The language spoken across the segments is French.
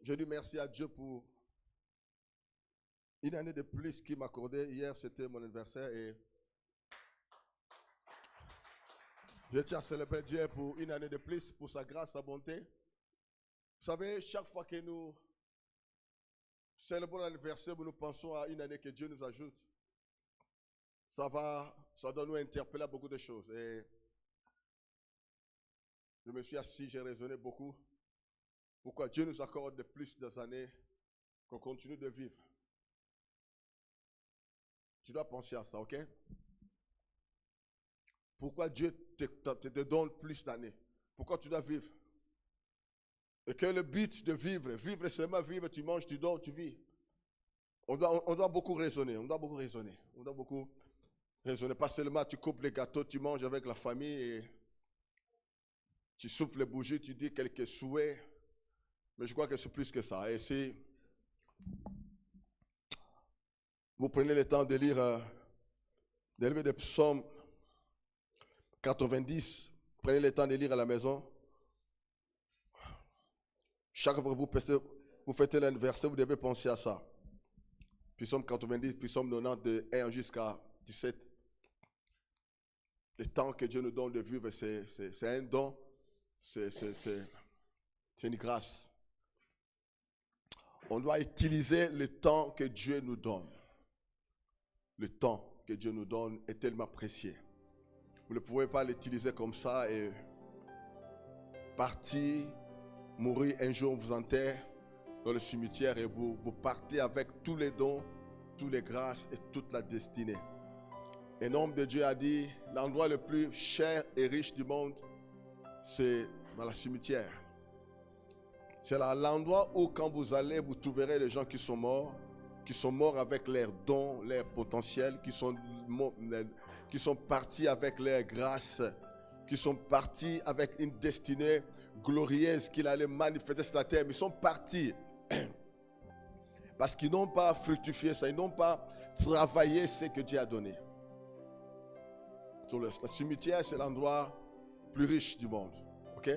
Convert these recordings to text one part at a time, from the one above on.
Je dis merci à Dieu pour une année de plus qu'il m'a accordé. Hier, c'était mon anniversaire et je tiens à célébrer Dieu pour une année de plus, pour sa grâce, sa bonté. Vous savez, chaque fois que nous célébrons l'anniversaire, nous pensons à une année que Dieu nous ajoute. Ça doit nous interpeller à beaucoup de choses. Et je me suis assis, j'ai raisonné beaucoup. Pourquoi Dieu nous accorde de plus des années qu'on continue de vivre. Tu dois penser à ça, ok? Pourquoi Dieu te donne plus d'années? Pourquoi tu dois vivre? Et que le but de vivre, vivre seulement vivre, tu manges, tu dors, tu vis. On doit beaucoup raisonner, on doit beaucoup raisonner. Pas seulement tu coupes les gâteaux, tu manges avec la famille et tu souffles les bougies, tu dis quelques souhaits. Mais je crois que c'est plus que ça. Et si vous prenez le temps de lire, d'élever des psaumes 90, prenez le temps de lire à la maison. Chaque fois que vous fêtez l'anniversaire, vous devez penser à ça. Psaume 90, psaume 90, de 1 jusqu'à 17. Le temps que Dieu nous donne de vivre, c'est un don, c'est une grâce. On doit utiliser le temps que Dieu nous donne. Le temps que Dieu nous donne est tellement précieux. Vous ne pouvez pas l'utiliser comme ça et partir, mourir un jour, on vous enterre dans le cimetière et vous partez avec tous les dons, toutes les grâces et toute la destinée. Et l'homme de Dieu a dit, l'endroit le plus cher et riche du monde, c'est dans le cimetière. C'est l'endroit où quand vous allez, vous trouverez les gens qui sont morts avec leurs dons, leurs potentiels, qui sont partis avec leurs grâces, qui sont partis avec une destinée glorieuse qu'il allait manifester sur la terre. Mais ils sont partis parce qu'ils n'ont pas fructifié ça, ils n'ont pas travaillé ce que Dieu a donné. Le cimetière, c'est l'endroit plus riche du monde. Ok?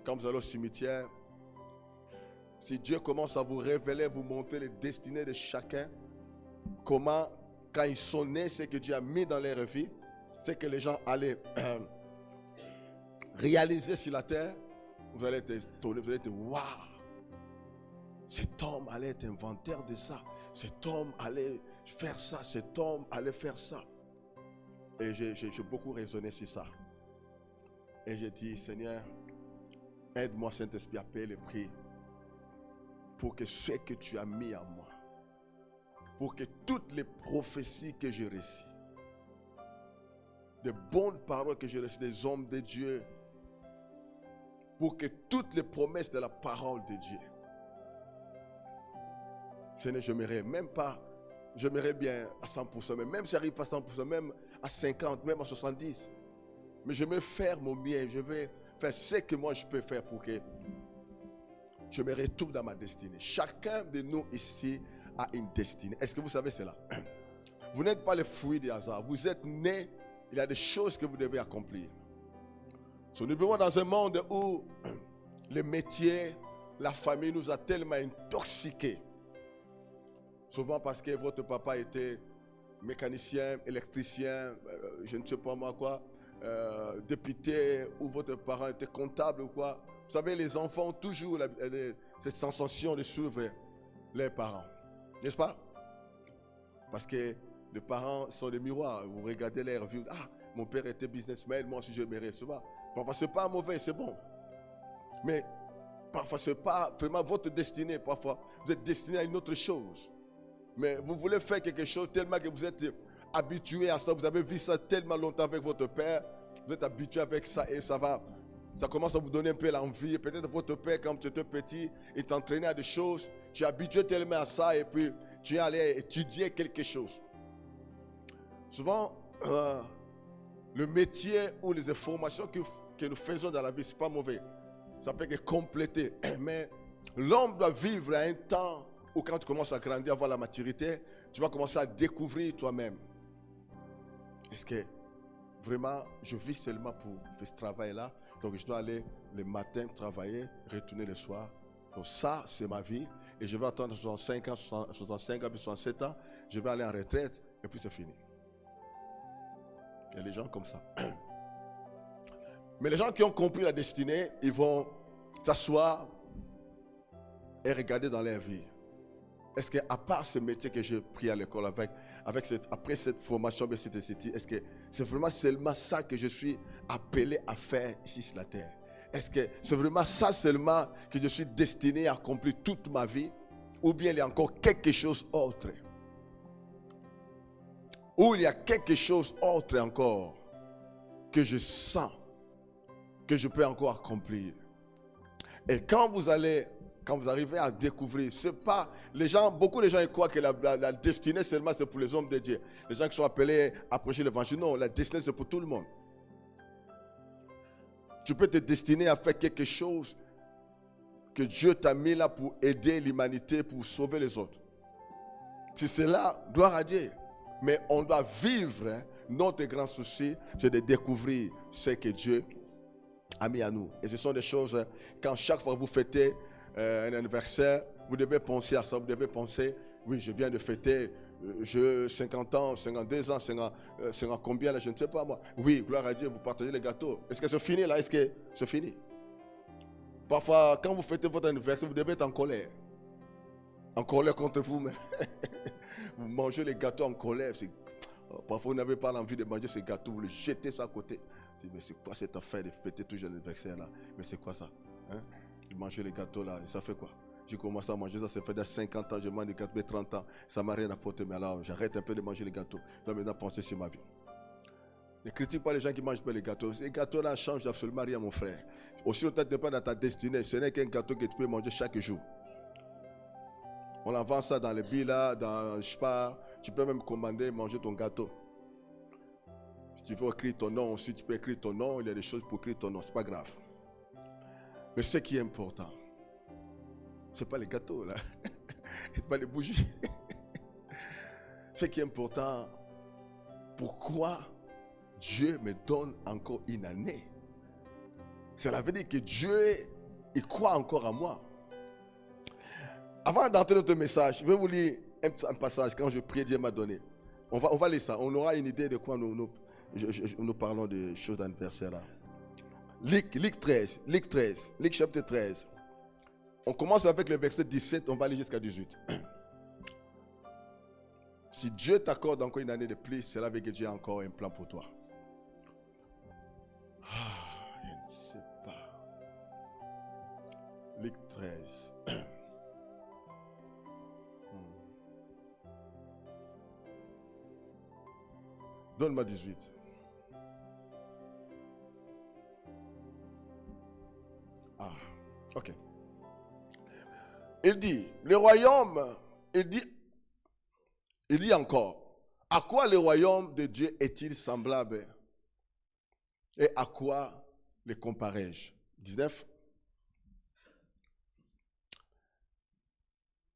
Quand vous allez au cimetière, si Dieu commence à vous révéler, vous montrer les destinées de chacun, comment, quand ils sont nés, ce que Dieu a mis dans leur vie, c'est que les gens allaient réaliser sur la terre, vous allez être étonné, vous allez être waouh! Cet homme allait être inventeur de ça, cet homme allait faire ça, cet homme allait faire ça. Et j'ai beaucoup raisonné sur ça. Et j'ai dit, Seigneur, aide-moi, Saint-Esprit, à payer le prix pour que ce que tu as mis en moi, pour que toutes les prophéties que j'ai reçues, des bonnes paroles que j'ai reçues des hommes de Dieu, pour que toutes les promesses de la parole de Dieu, Seigneur, je n'aimerais même pas, j'aimerais bien à 100%, mais même si j'arrive pas à 100%, même à 50%, même à 70%, mais je vais faire mon mieux, je vais faire ce que moi je peux faire pour que je me retrouve dans ma destinée. Chacun de nous ici a une destinée. Est-ce que vous savez cela? Vous n'êtes pas le fruit du hasard. Vous êtes né, il y a des choses que vous devez accomplir. Nous vivons dans un monde où le métier, la famille nous a tellement intoxiqués. Souvent parce que votre papa était mécanicien, électricien, je ne sais pas moi quoi, député, ou votre parent était comptable ou quoi. Vous savez, les enfants ont toujours cette sensation de suivre leurs parents. N'est-ce pas? Parce que les parents sont des miroirs. Vous regardez leur vie. Ah, mon père était businessman, moi aussi je mérite. Parfois, ce n'est pas mauvais, c'est bon. Mais parfois, ce n'est pas vraiment votre destinée. Parfois, vous êtes destiné à une autre chose. Mais vous voulez faire quelque chose tellement que vous êtes habitué à ça. Vous avez vu ça tellement longtemps avec votre père. Vous êtes habitué avec ça et ça commence à vous donner un peu l'envie. Peut-être votre père, quand tu étais petit, il t'entraînait à des choses. Tu es habitué tellement à ça et puis tu es allé étudier quelque chose. Souvent, le métier ou les informations que nous faisons dans la vie, ce n'est pas mauvais. Ça peut être complété. Mais l'homme doit vivre à un temps où quand tu commences à grandir, à avoir la maturité, tu vas commencer à découvrir toi-même. Est-ce que vraiment, je vis seulement pour faire ce travail-là? Donc, je dois aller le matin travailler, retourner le soir. Donc ça, c'est ma vie. Et je vais attendre 65 ans, 65 ans, puis 67 ans. Je vais aller en retraite et puis c'est fini. Il y a des gens comme ça. Mais les gens qui ont compris la destinée, ils vont s'asseoir et regarder dans leur vie. Est-ce qu'à part ce métier que j'ai pris à l'école après cette formation, est-ce que c'est vraiment seulement ça que je suis appelé à faire ici sur la terre? Est-ce que c'est vraiment ça seulement que je suis destiné à accomplir toute ma vie? Ou bien il y a encore quelque chose d'autre? Ou il y a quelque chose d'autre encore que je sens que je peux encore accomplir? Et quand vous arrivez à découvrir, c'est pas beaucoup de gens ils croient que la destinée seulement c'est pour les hommes de Dieu. Les gens qui sont appelés à prêcher l'évangile, non, la destinée c'est pour tout le monde. Tu peux te destiner à faire quelque chose que Dieu t'a mis là pour aider l'humanité, pour sauver les autres. Si c'est là, gloire à Dieu. Mais on doit vivre, notre grand souci, c'est de découvrir ce que Dieu a mis à nous. Et ce sont des choses, quand chaque fois que vous fêtez un anniversaire, vous devez penser à ça, vous devez penser, oui, je viens de fêter 50 ans, 52 ans, 50 combien là, je ne sais pas moi. Oui, gloire à Dieu, vous partagez les gâteaux. Est-ce que c'est fini là? Est-ce que c'est fini? Parfois, quand vous fêtez votre anniversaire, vous devez être en colère. En colère contre vous-même. Vous mangez les gâteaux en colère. Parfois, vous n'avez pas l'envie de manger ces gâteaux, vous les jetez ça à côté. Mais c'est quoi cette affaire de fêter toujours l'anniversaire là? Mais c'est quoi ça? Hein? Manger les gâteaux là, ça fait quoi? J'ai commencé à manger ça, ça fait 50 ans, je mange des gâteaux, mais 30 ans, ça ne m'a rien apporté. Mais alors, j'arrête un peu de manger les gâteaux. Je dois maintenant penser sur ma vie. Ne critique pas les gens qui mangent pas les gâteaux. Ces gâteaux là ne changent absolument rien, mon frère. Aussi longtemps que tu n'es pas dans ta destinée, ce n'est qu'un gâteau que tu peux manger chaque jour. On en vend ça dans les billes là, dans Spar. Tu peux même commander, manger ton gâteau. Si tu veux écrire ton nom, si tu peux écrire ton nom, il y a des choses pour écrire ton nom, c'est pas grave. Mais ce qui est important, ce n'est pas les gâteaux là, ce n'est pas les bougies. Ce qui est important, pourquoi Dieu me donne encore une année? Cela veut dire que Dieu, il croit encore en moi. Avant d'entrer dans notre message, je vais vous lire un passage quand je prie, Dieu m'a donné. On va lire ça, on aura une idée de quoi nous parlons de choses d'anniversaire là. Luc chapitre 13. On commence avec le verset 17, on va aller jusqu'à 18. Si Dieu t'accorde encore une année de plus, cela veut dire que Dieu a encore un plan pour toi. Je ne sais pas. Luc 13. Donne-moi 18. Ah, ok. Il dit, le royaume, il dit encore, à quoi le royaume de Dieu est-il semblable? Et à quoi le comparais-je? 19.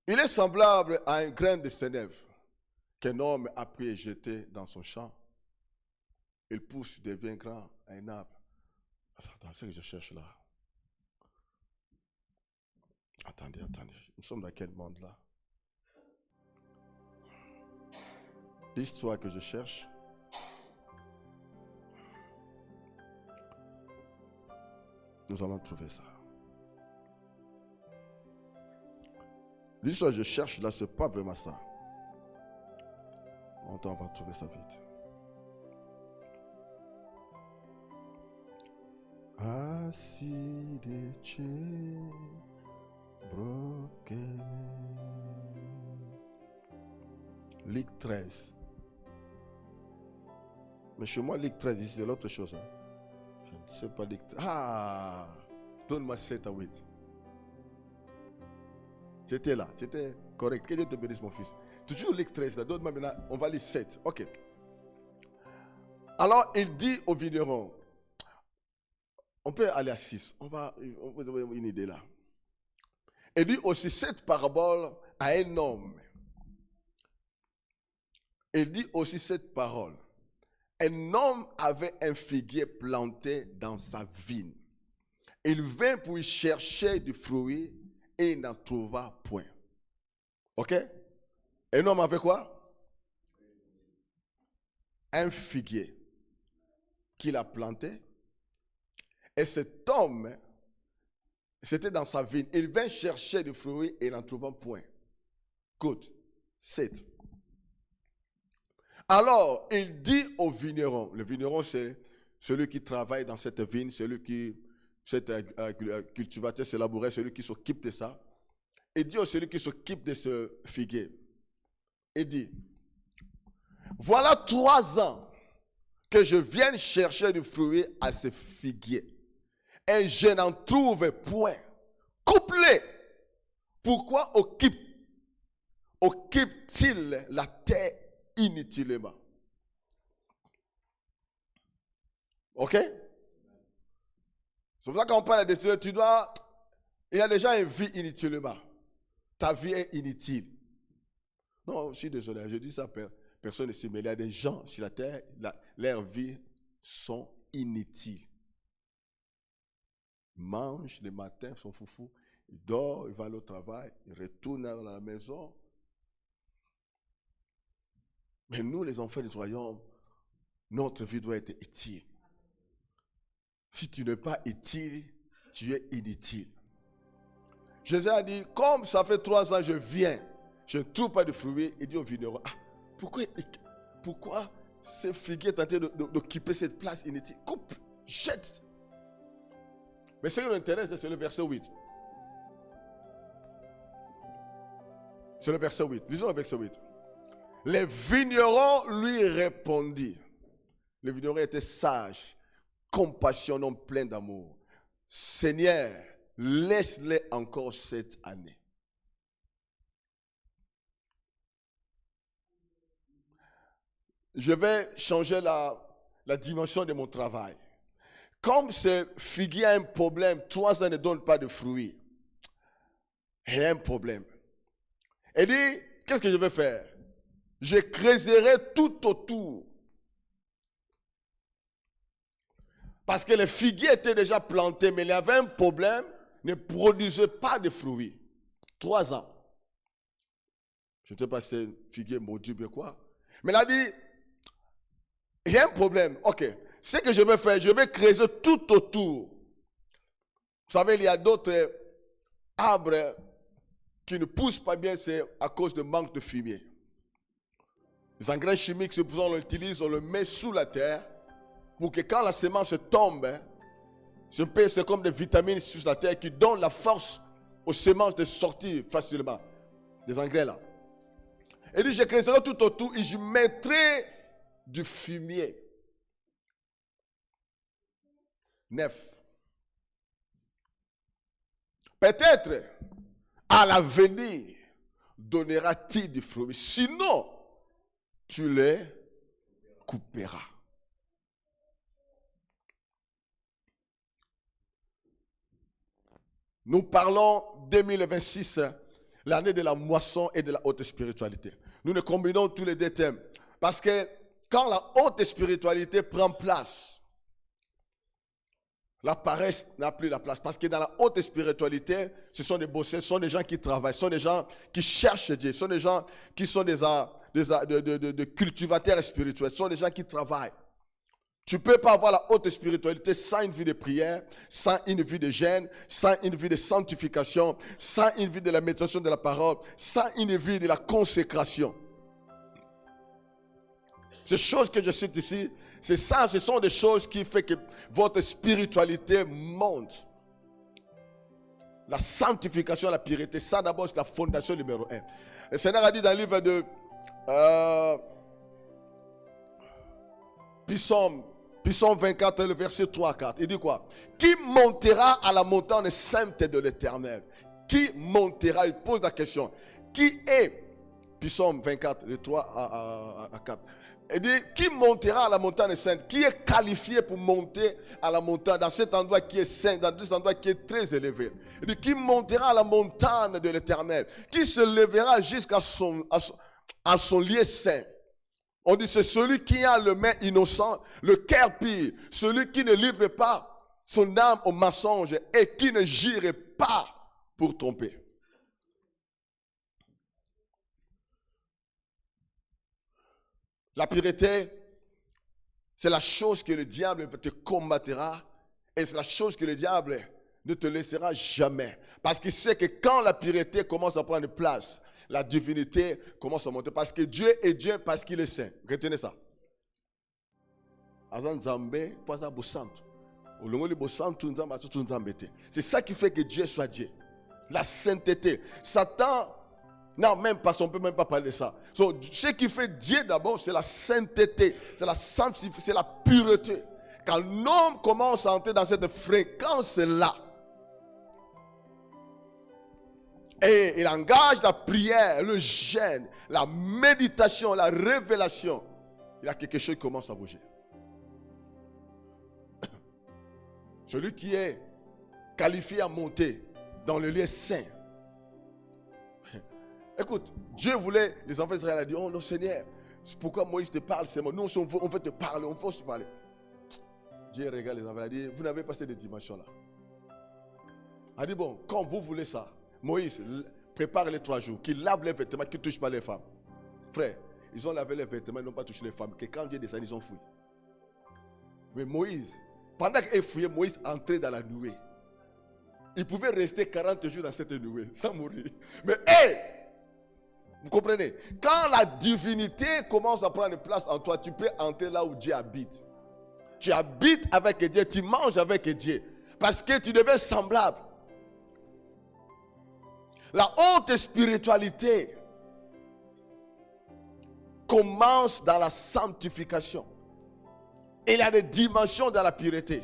Il est semblable à un grain de sénève qu'un homme a pris et jeté dans son champ. Il pousse, devient grand, un arbre. Attends, c'est ce que je cherche là. Attendez. Nous sommes dans quel monde là? L'histoire que je cherche. Nous allons trouver ça. L'histoire que je cherche là, ce n'est pas vraiment ça. On va trouver ça vite. Asidece broken. Luc 13. Mais chez moi, Luc 13, ici, c'est l'autre chose. Hein. Je ne sais pas Luc 13. Ah! Donne-moi 7 à 8. C'était là, c'était correct. Que Dieu te bénisse, mon fils. Toujours Luc 13, là. Donne-moi maintenant, on va lire 7. Ok. Alors, il dit au vigneron, on peut aller à 6. On va avoir une idée là. Il dit aussi cette parabole à un homme. Il dit aussi cette parole. Un homme avait un figuier planté dans sa vigne. Il vint pour y chercher du fruit et n'en trouva point. Ok? Et un homme avait quoi? Un figuier qu'il a planté. Et cet homme, c'était dans sa vigne. Il vint chercher du fruit et n'en trouva point. Good. 7. Alors, il dit au vigneron. Le vigneron, c'est celui qui travaille dans cette vigne, celui qui, cet cultivateur, ce laboureur, celui qui s'occupe de ça. Il dit à celui qui s'occupe de ce figuier. Il dit, voilà 3 ans que je viens chercher du fruit à ce figuier. Et je n'en trouve point. Coupe-les. Pourquoi occupe-t-il la terre inutilement? Ok? C'est pour ça qu'on parle de décision. Il y a déjà une vie inutilement. Ta vie est inutile. Non, je suis désolé, je dis ça, personne ici, mais il y a des gens sur la terre, leurs vies sont inutiles. Ils mangent le matin, ils sont foufous, ils dorment, ils vont au travail, ils retournent à la maison. Mais nous, les enfants du royaume, notre vie doit être utile. Si tu n'es pas utile, tu es inutile. Jésus a dit, comme ça fait 3 ans, je viens, je ne trouve pas de fruits. Il dit au vigneron, pourquoi ce figuier est en train d'occuper cette place inutile? Coupe, jette. Mais ce qui nous intéresse, c'est le verset 8. C'est le verset 8. Lisons le verset 8. Les vignerons lui répondirent. Les vignerons étaient sages, compassionnants, pleins d'amour. Seigneur, laisse-les encore cette année. Je vais changer la dimension de mon travail. Comme ce figuier a un problème, 3 ans ne donne pas de fruits. Il y a un problème. Il dit, qu'est-ce que je vais faire? Je creuserai tout autour. Parce que les figuiers étaient déjà plantés, mais il y avait un problème, ne produisait pas de fruits. 3 ans. Je ne sais pas si c'est figuier maudit ou quoi. Mais il a dit, il y a un problème. Ok. Ce que je vais faire, je vais creuser tout autour. Vous savez, il y a d'autres arbres qui ne poussent pas bien, c'est à cause de manque de fumier. Les engrais chimiques, c'est pour ça qu'on l'utilise, on le met sous la terre pour que quand la semence tombe, c'est comme des vitamines sur la terre qui donnent la force aux semences de sortir facilement. Des engrais là. Et dit, je creuserai tout autour et je mettrai du fumier. 9. Peut-être à l'avenir donnera-t-il du fruit. Sinon, tu les couperas. Nous parlons 2026, l'année de la moisson et de la haute spiritualité. Nous ne combinons tous les deux thèmes. Parce que quand la haute spiritualité prend place, la paresse n'a plus la place. Parce que dans la haute spiritualité, ce sont des bosseurs, ce sont des gens qui travaillent, ce sont des gens qui cherchent Dieu, ce sont des gens qui sont des cultivateurs spirituels, ce sont des gens qui travaillent. Tu ne peux pas avoir la haute spiritualité sans une vie de prière, sans une vie de jeûne, sans une vie de sanctification, sans une vie de la méditation de la parole, sans une vie de la consécration. Ces choses que je cite ici, c'est ça, ce sont des choses qui font que votre spiritualité monte. La sanctification, la pureté, ça d'abord c'est la fondation numéro 1. Le Seigneur a dit dans le livre de Psaume 24, le verset 3 à 4. Il dit quoi? Qui montera à la montagne sainte de l'Éternel? Qui montera? Il pose la question. Qui est? Psaume 24, le 3 à 4. Il dit, qui montera à la montagne sainte? Qui est qualifié pour monter à la montagne, dans cet endroit qui est saint, dans cet endroit qui est très élevé? Il dit, qui montera à la montagne de l'Éternel? Qui se lèvera jusqu'à son lieu saint? On dit, c'est celui qui a le main innocent, le cœur pur, celui qui ne livre pas son âme au mensonge et qui ne gire pas pour tromper. La pureté, c'est la chose que le diable te combattra et c'est la chose que le diable ne te laissera jamais. Parce qu'il sait que quand la pureté commence à prendre place, la divinité commence à monter. Parce que Dieu est Dieu, parce qu'il est saint. Retenez ça. C'est ça qui fait que Dieu soit Dieu. La sainteté. Satan, non, même pas, on ne peut même pas parler de ça. Ce qui fait Dieu d'abord, c'est la sainteté, c'est la sanctification, c'est la pureté. Quand l'homme commence à entrer dans cette fréquence-là, et il engage la prière, le jeûne, la méditation, la révélation, il y a quelque chose qui commence à bouger. Celui qui est qualifié à monter dans le lieu saint. Écoute, Dieu voulait, les enfants d'Israël a dit, oh non Seigneur, c'est pourquoi Moïse te parle, c'est moi. Nous on veut te parler, on veut se parler. Dieu regarde les enfants, il a dit, vous n'avez pas cette dimension-là. Il a dit, bon, quand vous voulez ça, Moïse prépare les 3 jours, qu'il lave les vêtements, qu'il ne touche pas les femmes. Frère, ils ont lavé les vêtements, ils n'ont pas touché les femmes. Que quand Dieu descend, ils ont fouillé. Mais Moïse, pendant qu'il fouillait, Moïse entrait dans la nuée. Il pouvait rester 40 jours dans cette nuée, sans mourir. Mais vous comprenez? Quand la divinité commence à prendre place en toi, tu peux entrer là où Dieu habite. Tu habites avec Dieu, tu manges avec Dieu. Parce que tu deviens semblable. La haute spiritualité commence dans la sanctification. Il y a des dimensions dans la pureté.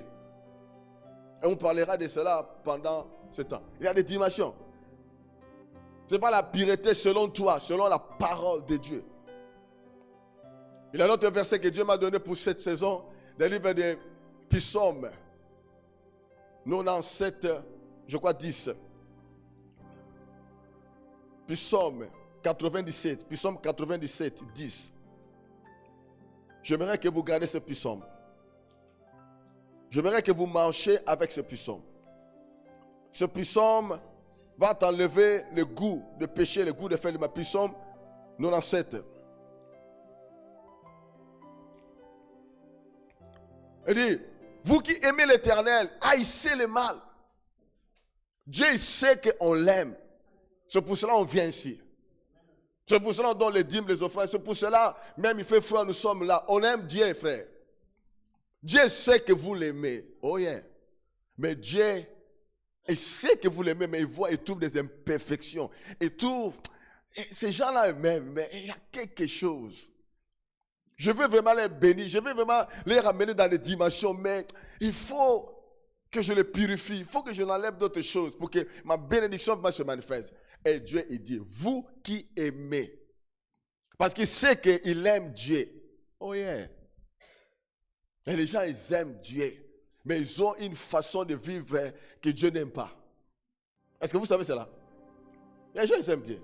Et on parlera de cela pendant ce temps. Il y a des dimensions. Ce n'est pas la pureté selon toi, selon la parole de Dieu. Il y a un autre verset que Dieu m'a donné pour cette saison, des livres de Psaume 97, je crois 10. Psaume 97, 10. J'aimerais que vous gardez ce psaume. J'aimerais que vous marchiez avec ce psaume. Ce psaume va t'enlever le goût de péché, le goût de faire le mal. Psaume 97. Il dit, vous qui aimez l'Éternel, haïssez le mal. Dieu sait qu'on l'aime. C'est pour cela qu'on vient ici. C'est pour cela qu'on donne les dîmes, les offrandes. C'est pour cela, même il fait froid, nous sommes là. On aime Dieu, frère. Dieu sait que vous l'aimez. Oh yeah. Mais Dieu, il sait que vous l'aimez, mais il voit et trouve des imperfections. Il trouve, ces gens-là eux-mêmes, mais il y a quelque chose. Je veux vraiment les bénir, je veux vraiment les ramener dans des dimensions, mais il faut que je les purifie, il faut que je l'enlève d'autres choses pour que ma bénédiction se manifeste. Et Dieu, il dit, vous qui aimez, parce qu'il sait qu'il aime Dieu. Oh yeah. Et les gens, ils aiment Dieu, mais ils ont une façon de vivre que Dieu n'aime pas. Est-ce que vous savez cela? Les gens, ils aiment Dieu.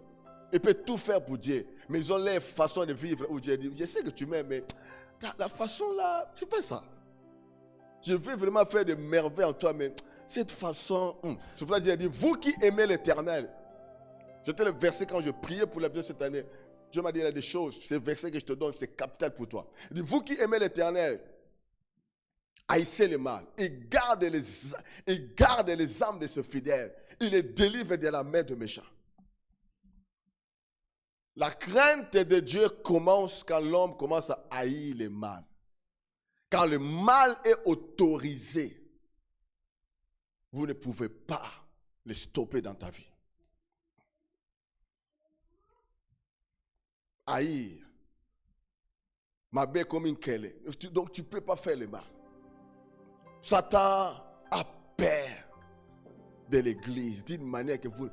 Ils peuvent tout faire pour Dieu, mais ils ont leur façon de vivre où Dieu dit, je sais que tu m'aimes, mais la façon là, c'est pas ça. Je veux vraiment faire des merveilles en toi, mais cette façon, c'est pour ça que Dieu dit, vous qui aimez l'Éternel. C'était le verset quand je priais pour la vie cette année. Dieu m'a dit, il y a des choses, ces versets que je te donne, c'est capital pour toi. Il dit, vous qui aimez l'Éternel, haïssez le mal. Il garde les âmes de ce fidèle. Il les délivre de la main de méchants. La crainte de Dieu commence quand l'homme commence à haïr le mal. Quand le mal est autorisé, vous ne pouvez pas le stopper dans ta vie. Haïr. Ma belle comme une kelle. Donc tu ne peux pas faire le mal. Satan a peur de l'église d'une manière que vous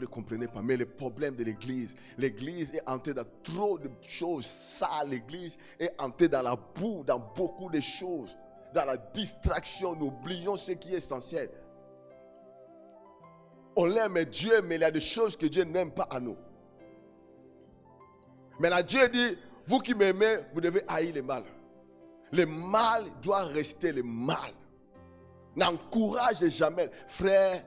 ne comprenez pas. Mais le problème de l'église est entrée dans trop de choses sales. L'église est entrée dans la boue, dans beaucoup de choses, dans la distraction. Nous oublions ce qui est essentiel. On aime Dieu, mais il y a des choses que Dieu n'aime pas à nous. Maintenant, Dieu dit, vous qui m'aimez, vous devez haïr le mal. Le mal doit rester le mal. N'encourage jamais. Frère,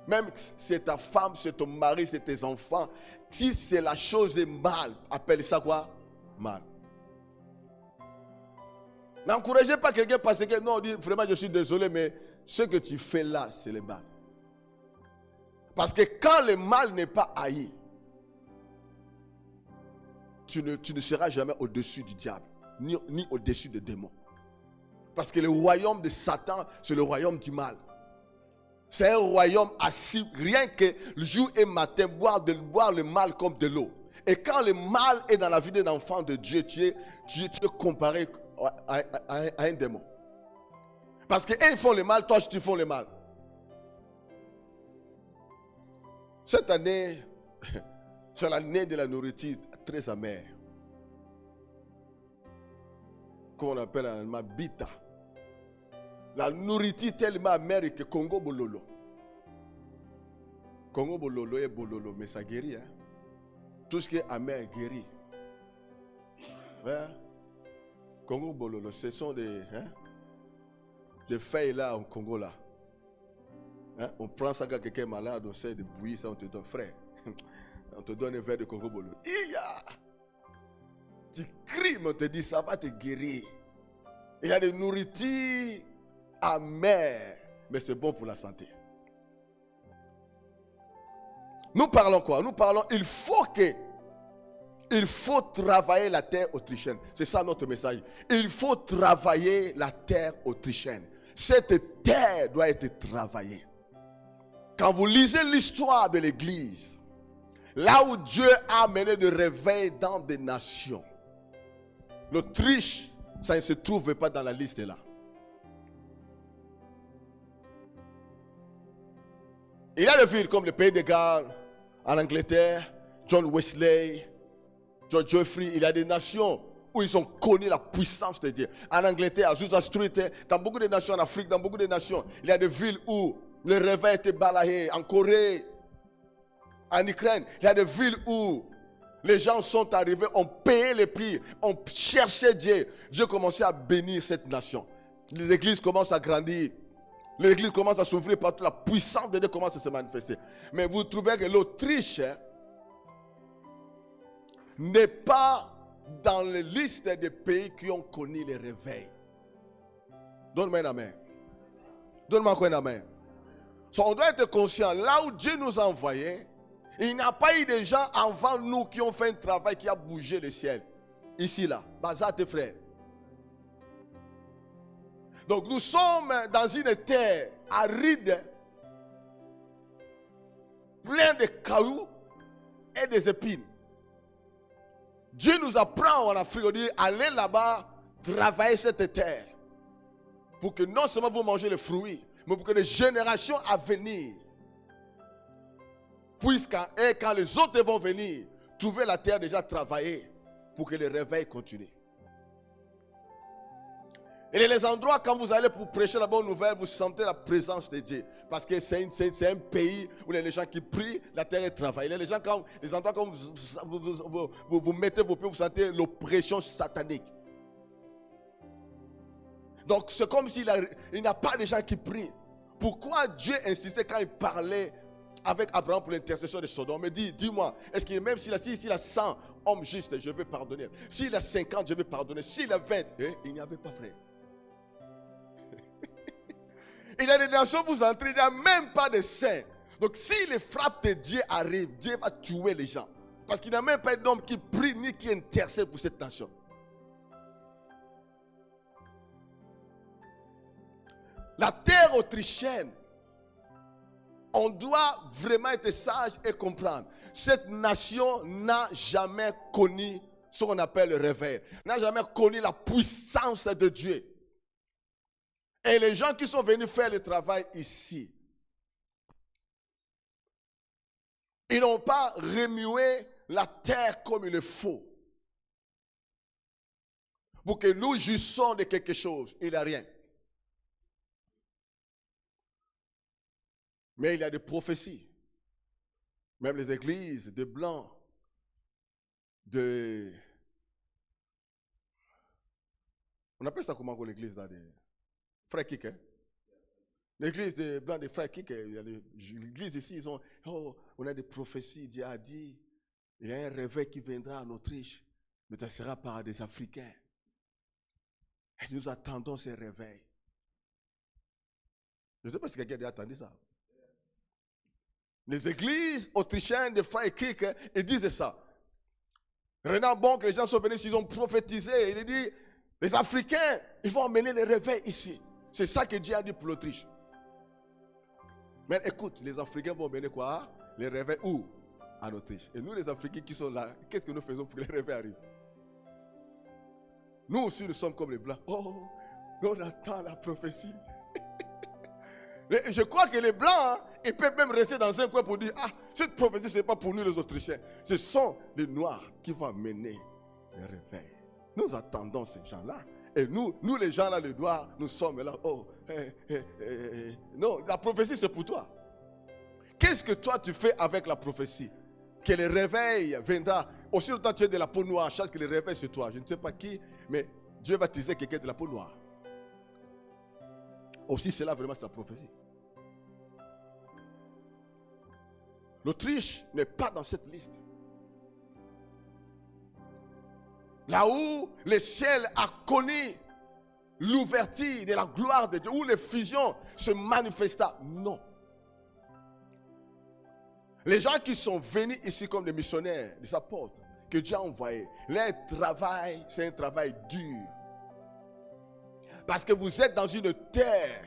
même si c'est ta femme, c'est ton mari, c'est tes enfants, si c'est la chose est mal, appelle ça quoi? Mal. N'encouragez pas quelqu'un parce que non, on dit vraiment je suis désolé, mais ce que tu fais là, c'est le mal. Parce que quand le mal n'est pas haï, tu ne seras jamais au-dessus du diable, ni au-dessus des démons. Parce que le royaume de Satan, c'est le royaume du mal. C'est un royaume assis, rien que le jour et matin, boire le mal comme de l'eau. Et quand le mal est dans la vie d'un enfant de Dieu, tu es comparé à un démon. Parce qu'eux, ils font le mal, toi, tu fais le mal. Cette année, c'est l'année de la nourriture très amère. Comme on appelle en allemand, bita. La nourriture tellement amère que Congo bololo. Congo bololo est bololo, mais ça guérit. Hein? Tout ce qui est amer guérit. Ouais. Congo bololo, ce sont des feuilles là au Congo là. Hein? On prend ça quand quelqu'un est malade, on sait de bouillir ça, on te donne, frère. On te donne un verre de Congo bololo. Tu cries, mais on te dit ça va te guérir. Il y a des nourritures amères, mais c'est bon pour la santé. Nous parlons quoi? Nous parlons, il faut travailler la terre autrichienne. C'est ça notre message. Il faut travailler la terre autrichienne. Cette terre doit être travaillée. Quand vous lisez l'histoire de l'Église, là où Dieu a mené de réveil dans des nations, l'Autriche, ça ne se trouve pas dans la liste là. Il y a des villes comme le Pays de Galles, en Angleterre, John Wesley, George Jeffrey. Il y a des nations où ils ont connu la puissance de Dieu. En Angleterre, à Azusa Street, dans beaucoup de nations, en Afrique, dans beaucoup de nations, il y a des villes où le réveil était balayé. En Corée, en Ukraine, il y a des villes où les gens sont arrivés, ont payé les prix, ont cherché Dieu. Dieu commençait à bénir cette nation. Les églises commencent à grandir. L'église commence à s'ouvrir partout. La puissance de Dieu commence à se manifester. Mais vous trouvez que l'Autriche n'est pas dans la liste des pays qui ont connu les réveils. Donne-moi un amen. Donne-moi un amen. On doit être conscient, là où Dieu nous a envoyés, il n'y a pas eu de gens avant nous qui ont fait un travail qui a bougé le ciel. Ici, là. Bazar tes frères. Donc nous sommes dans une terre aride, pleine de cailloux et des épines. Dieu nous apprend en Afrique, on dit, allez là-bas, travailler cette terre. Pour que non seulement vous mangez les fruits, mais pour que les générations à venir puissent, quand les autres vont venir, trouver la terre déjà travaillée pour que le réveil continue. Et les endroits, quand vous allez pour prêcher la bonne nouvelle, vous sentez la présence de Dieu. Parce que c'est un pays où il y a les gens qui prient, la terre est travaillée. Les endroits, quand vous mettez vos pieds, vous sentez l'oppression satanique. Donc c'est comme s'il n'y a pas de gens qui prient. Pourquoi Dieu insistait quand il parlait avec Abraham pour l'intercession de Sodome? Mais dis-moi, est-ce que même s'il a 100 hommes justes, je vais pardonner. S'il a 50, je vais pardonner. S'il a 20, il n'y avait pas frère. Il y a des nations où vous entrez, il n'y a même pas de saints. Donc si les frappes de Dieu arrivent, Dieu va tuer les gens. Parce qu'il n'y a même pas d'homme qui prie ni qui intercède pour cette nation. La terre autrichienne, on doit vraiment être sage et comprendre. Cette nation n'a jamais connu ce qu'on appelle le réveil. N'a jamais connu la puissance de Dieu. Et les gens qui sont venus faire le travail ici, ils n'ont pas remué la terre comme il le faut. Pour que nous jouissions de quelque chose, il n'y a rien. Mais il y a des prophéties. Même les églises de blancs, on appelle ça comment l'église là, des frères Kik, hein? L'église des blancs des frères Kik, l'église ici, on a des prophéties, Dieu a dit, il y a un réveil qui viendra en Autriche, mais ça sera par des Africains. Et nous attendons ces réveils. Je ne sais pas si quelqu'un a attendu ça. Les églises autrichiennes de Freikirch, ils disent ça. Renard Bonk, les gens sont venus, ils ont prophétisé. Il dit, les Africains, ils vont emmener les réveils ici. C'est ça que Dieu a dit pour l'Autriche. Mais écoute, les Africains vont emmener quoi? Les réveils où? En Autriche. Et nous, les Africains qui sont là, qu'est-ce que nous faisons pour que les réveils arrivent? Nous aussi, nous sommes comme les Blancs. Oh, on attend la prophétie. Je crois que les Blancs, hein, ils peuvent même rester dans un coin pour dire, ah, cette prophétie, ce n'est pas pour nous les Autrichiens. Ce sont les Noirs qui vont mener les réveils. Nous attendons ces gens-là. Et nous les gens là, les Noirs, nous sommes là. Oh, non, la prophétie, c'est pour toi. Qu'est-ce que toi, tu fais avec la prophétie? Que le réveil viendra. Aussi longtemps que tu es de la peau noire, chasse que le réveil, c'est toi. Je ne sais pas qui, mais Dieu va utiliser quelqu'un de la peau noire. Aussi, c'est là vraiment sa prophétie. L'Autriche n'est pas dans cette liste. Là où le ciel a connu l'ouverture de la gloire de Dieu, où les fusions se manifestaient. Non. Les gens qui sont venus ici comme des missionnaires, des apôtres, que Dieu a envoyés, leur travail, c'est un travail dur. Parce que vous êtes dans une terre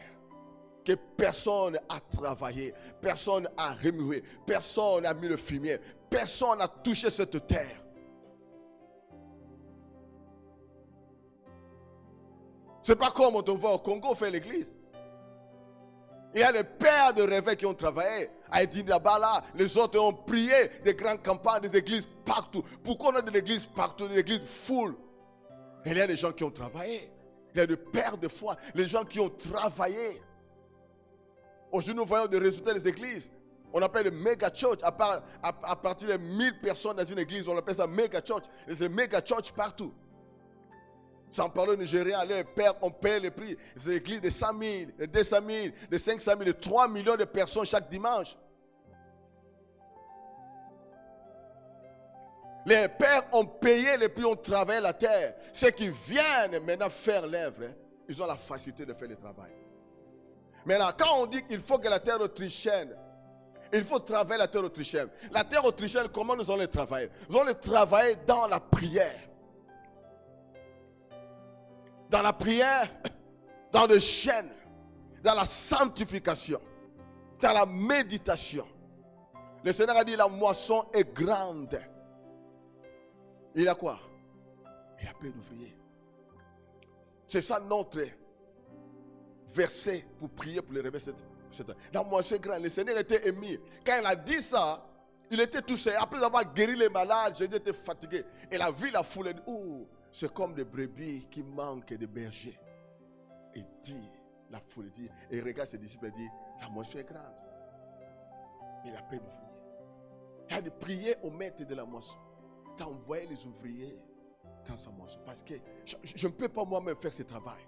que personne n'a travaillé, personne n'a remué, personne n'a mis le fumier, personne n'a touché cette terre. C'est pas comme on va au Congo faire l'église. Il y a des pères de réveil qui ont travaillé. À Edinabala, les autres ont prié des grandes campagnes, des églises partout. Pourquoi on a des églises partout, des églises full? Et il y a des gens qui ont travaillé. Il y a des pères de foi, les gens qui ont travaillé. Aujourd'hui, nous voyons des résultats des églises. On appelle les méga church. À partir de 1000 personnes dans une église, on appelle ça méga church. Et c'est méga church partout. Sans parler au Nigeria, les pères ont payé les prix. C'est l'église de 100 000, de 200 000, de 500 000, de 3 millions de personnes chaque dimanche. Les pères ont payé les prix, ont travaillé la terre. Ceux qui viennent maintenant faire l'œuvre, ils ont la facilité de faire le travail. Maintenant, quand on dit qu'il faut que la terre autrichienne, il faut travailler la terre autrichienne. La terre autrichienne, comment nous allons le travailler? Nous allons le travailler dans la prière. Dans la prière, dans le jeûne, dans la sanctification, dans la méditation. Le Seigneur a dit la moisson est grande. Il a quoi? Il a peu d'ouvriers. C'est ça notre verset pour prier pour les réveiller. La moisson est grande. Le Seigneur était ému. Quand il a dit ça, il était tout seul. Après avoir guéri les malades, Jésus était fatigué. Il a vu la foule et dit, oh, c'est comme des brebis qui manquent de bergers. Et dit, la foule dit, et regarde ses disciples et dit, la moisson est grande. Il a peine d'ouvriers. Il a de prier au maître de la moisson, d'envoyer les ouvriers dans sa moisson. Parce que je ne peux pas moi-même faire ce travail.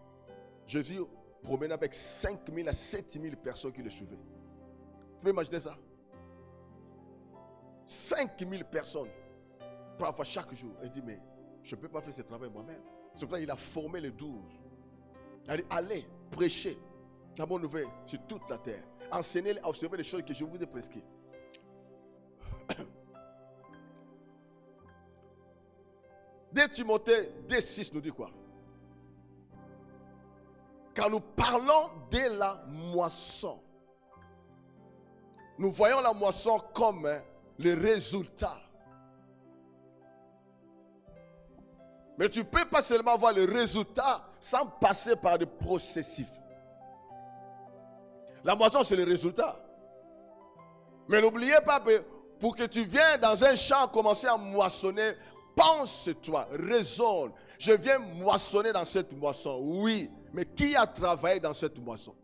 Jésus promène avec 5 000 à 7 000 personnes qui le suivaient. Vous pouvez imaginer ça? 5 000 personnes, parfois chaque jour. Il dit, mais je ne peux pas faire ce travail moi-même. C'est pour ça qu'il a formé les 12. Il a dit, allez, prêchez la bonne nouvelle sur toute la terre. Enseignez-les à observer les choses que je vous ai prescrites. Dès Timothée 2,6 nous dit quoi? Quand nous parlons de la moisson, nous voyons la moisson comme le résultat. Mais tu ne peux pas seulement voir le résultat sans passer par des processus. La moisson, c'est le résultat. Mais n'oubliez pas, pour que tu viennes dans un champ commencer à moissonner, pense-toi, raisonne. Je viens moissonner dans cette moisson. Oui, mais qui a travaillé dans cette moisson?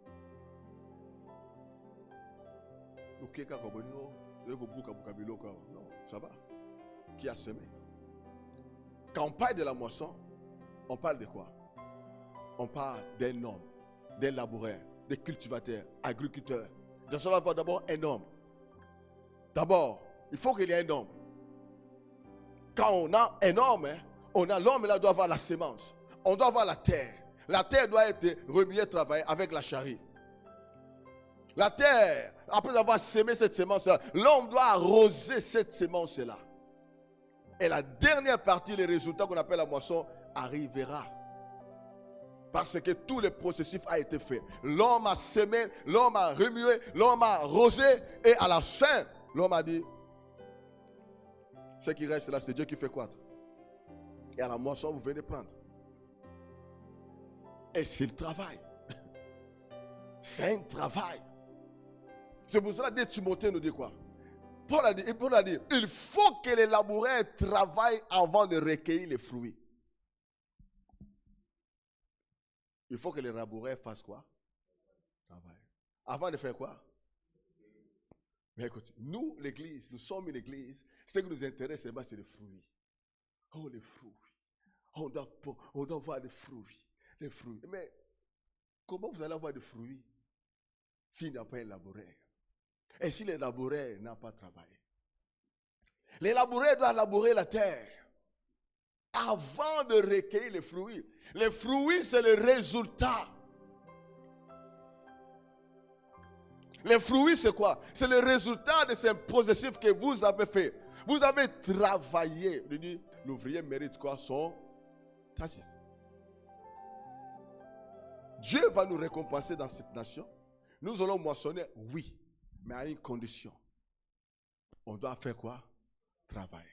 Non, ça va. Qui a semé? Quand on parle de la moisson, on parle de quoi? On parle d'un homme, d'un laboureur, des cultivateurs, agriculteurs. Je dois avoir d'abord un homme. D'abord, il faut qu'il y ait un homme. Quand on a un homme, on a l'homme, là doit avoir la sémence. On doit avoir la terre. La terre doit être remuée, travaillée avec la charrue. La terre, après avoir sémé cette semence-là, l'homme doit arroser cette semence-là. Et la dernière partie, les résultats qu'on appelle la moisson, arrivera. Parce que tout le processus a été fait. L'homme a sémé, l'homme a remué, l'homme a arrosé. Et à la fin, l'homme a dit, ce qui reste là, c'est Dieu qui fait quoi? Et à la moisson, vous venez prendre. Et c'est le travail. C'est un travail. C'est pour cela que Timothée nous dit quoi? Paul a dit, il faut que les laboureurs travaillent avant de recueillir les fruits. Il faut que les laboureurs fassent quoi? Travail. Avant de faire quoi? Mais écoute, nous, l'église, nous sommes une église. Ce qui nous intéresse, c'est les fruits. Oh, les fruits. On doit voir les fruits. Les fruits. Mais comment vous allez avoir des fruits s'il n'y a pas un laboureur? Et si les laboureurs n'ont pas travaillé? Les laboureurs doivent labourer la terre avant de recueillir les fruits. Les fruits, c'est le résultat. Les fruits, c'est quoi? C'est le résultat de ce processus que vous avez fait. Vous avez travaillé. L'ouvrier mérite quoi? Son tassis. Dieu va nous récompenser dans cette nation. Nous allons moissonner, oui, mais à une condition. On doit faire quoi? Travailler.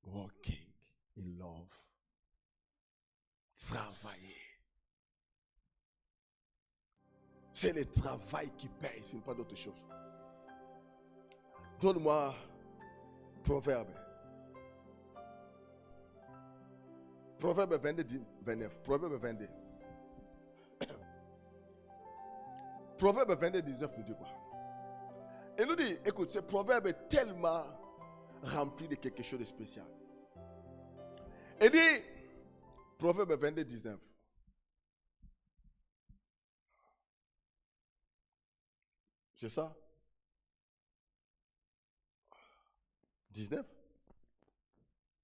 Walking in love. Travailler. C'est le travail qui paye, ce n'est pas d'autre chose. Donne-moi Proverbe. Proverbe 22, 29. Proverbe 22. Proverbe 22, 19 nous dit quoi? Et nous dit, écoute, ce proverbe est tellement rempli de quelque chose de spécial. Il dit, Proverbe 22, 19. C'est ça? 19?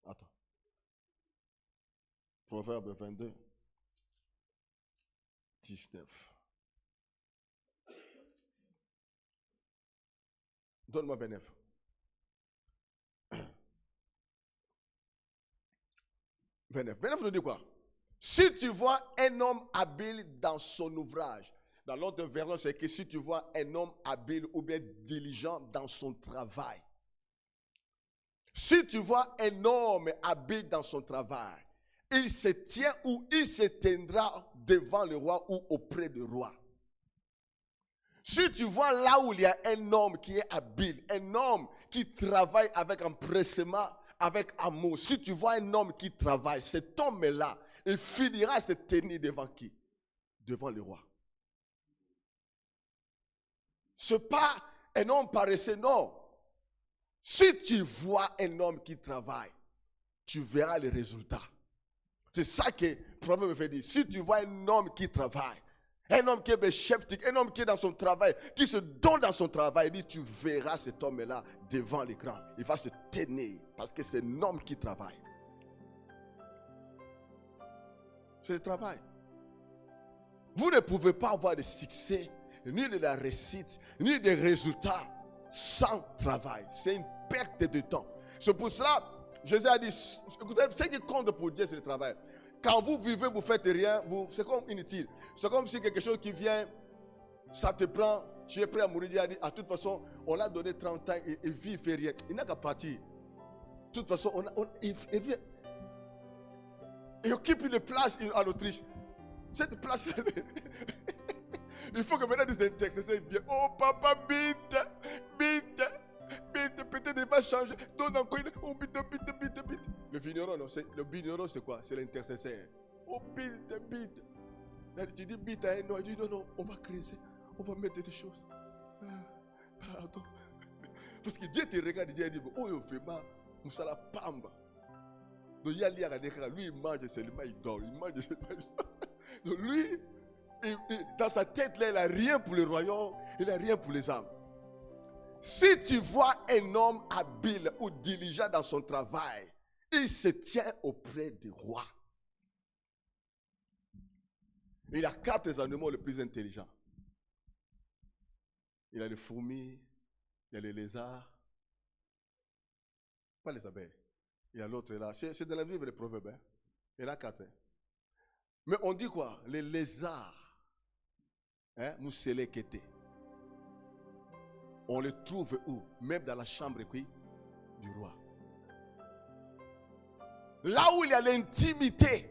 Attends. Proverbe 22, 19. Donne-moi 29. 29. 29 nous dit quoi? Si tu vois un homme habile dans son ouvrage, dans l'autre version, c'est que si tu vois un homme habile ou bien diligent dans son travail, si tu vois un homme habile dans son travail, il se tient ou il se tiendra devant le roi ou auprès du roi. Si tu vois là où il y a un homme qui est habile, un homme qui travaille avec empressement, avec amour, si tu vois un homme qui travaille, cet homme-là, il finira se tenir devant qui? Devant le roi. Ce n'est pas un homme paresseux, non. Si tu vois un homme qui travaille, tu verras les résultats. C'est ça que le proverbe me fait dire. Si tu vois un homme qui travaille, un homme qui est beschäftigt, un homme qui est dans son travail, qui se donne dans son travail, il dit, tu verras cet homme-là devant l'écran. Il va se tenir parce que c'est un homme qui travaille. C'est le travail. Vous ne pouvez pas avoir de succès, ni de la réussite, ni des résultats sans travail. C'est une perte de temps. C'est pour cela, Jésus a dit, écoutez, ce qui compte pour Dieu, c'est le travail. Quand vous vivez, vous ne faites rien, c'est comme inutile. C'est comme si quelque chose qui vient, ça te prend, tu es prêt à mourir. Il a dit, à toute façon, on l'a donné 30 ans, et vit, il ne fait rien. Il n'a qu'à partir. De toute façon, il vient. Il occupe une place en Autriche. Cette place, il faut que maintenant des intercesseurs viennent. Oh papa, bite, peut-être il va changer. Donne encore une. Oh bite. Le vigneron, non, le vigneron c'est quoi? C'est l'intercesseur. Oh bite. Tu dis bite à un non, il dit non, on va creuser, on va mettre des choses. Pardon. Parce que Dieu te regarde et dit, oh il fait mal, Moussala Pamba. Donc lui il mange seulement, il dort, il mange seulement. Donc lui, dans sa tête là, il n'a rien pour le royaume, il n'a rien pour les âmes. Si tu vois un homme habile ou diligent dans son travail, il se tient auprès du roi. Il y a 4 animaux les plus intelligents. Il y a les fourmis, il y a les lézards, pas les abeilles. Il y a l'autre là. C'est dans la Bible des proverbes. Hein? Il y en a 4. Hein? Mais on dit quoi? Les lézards, hein? Moussélé kété. On les trouve où? Même dans la chambre du roi. Là où il y a l'intimité.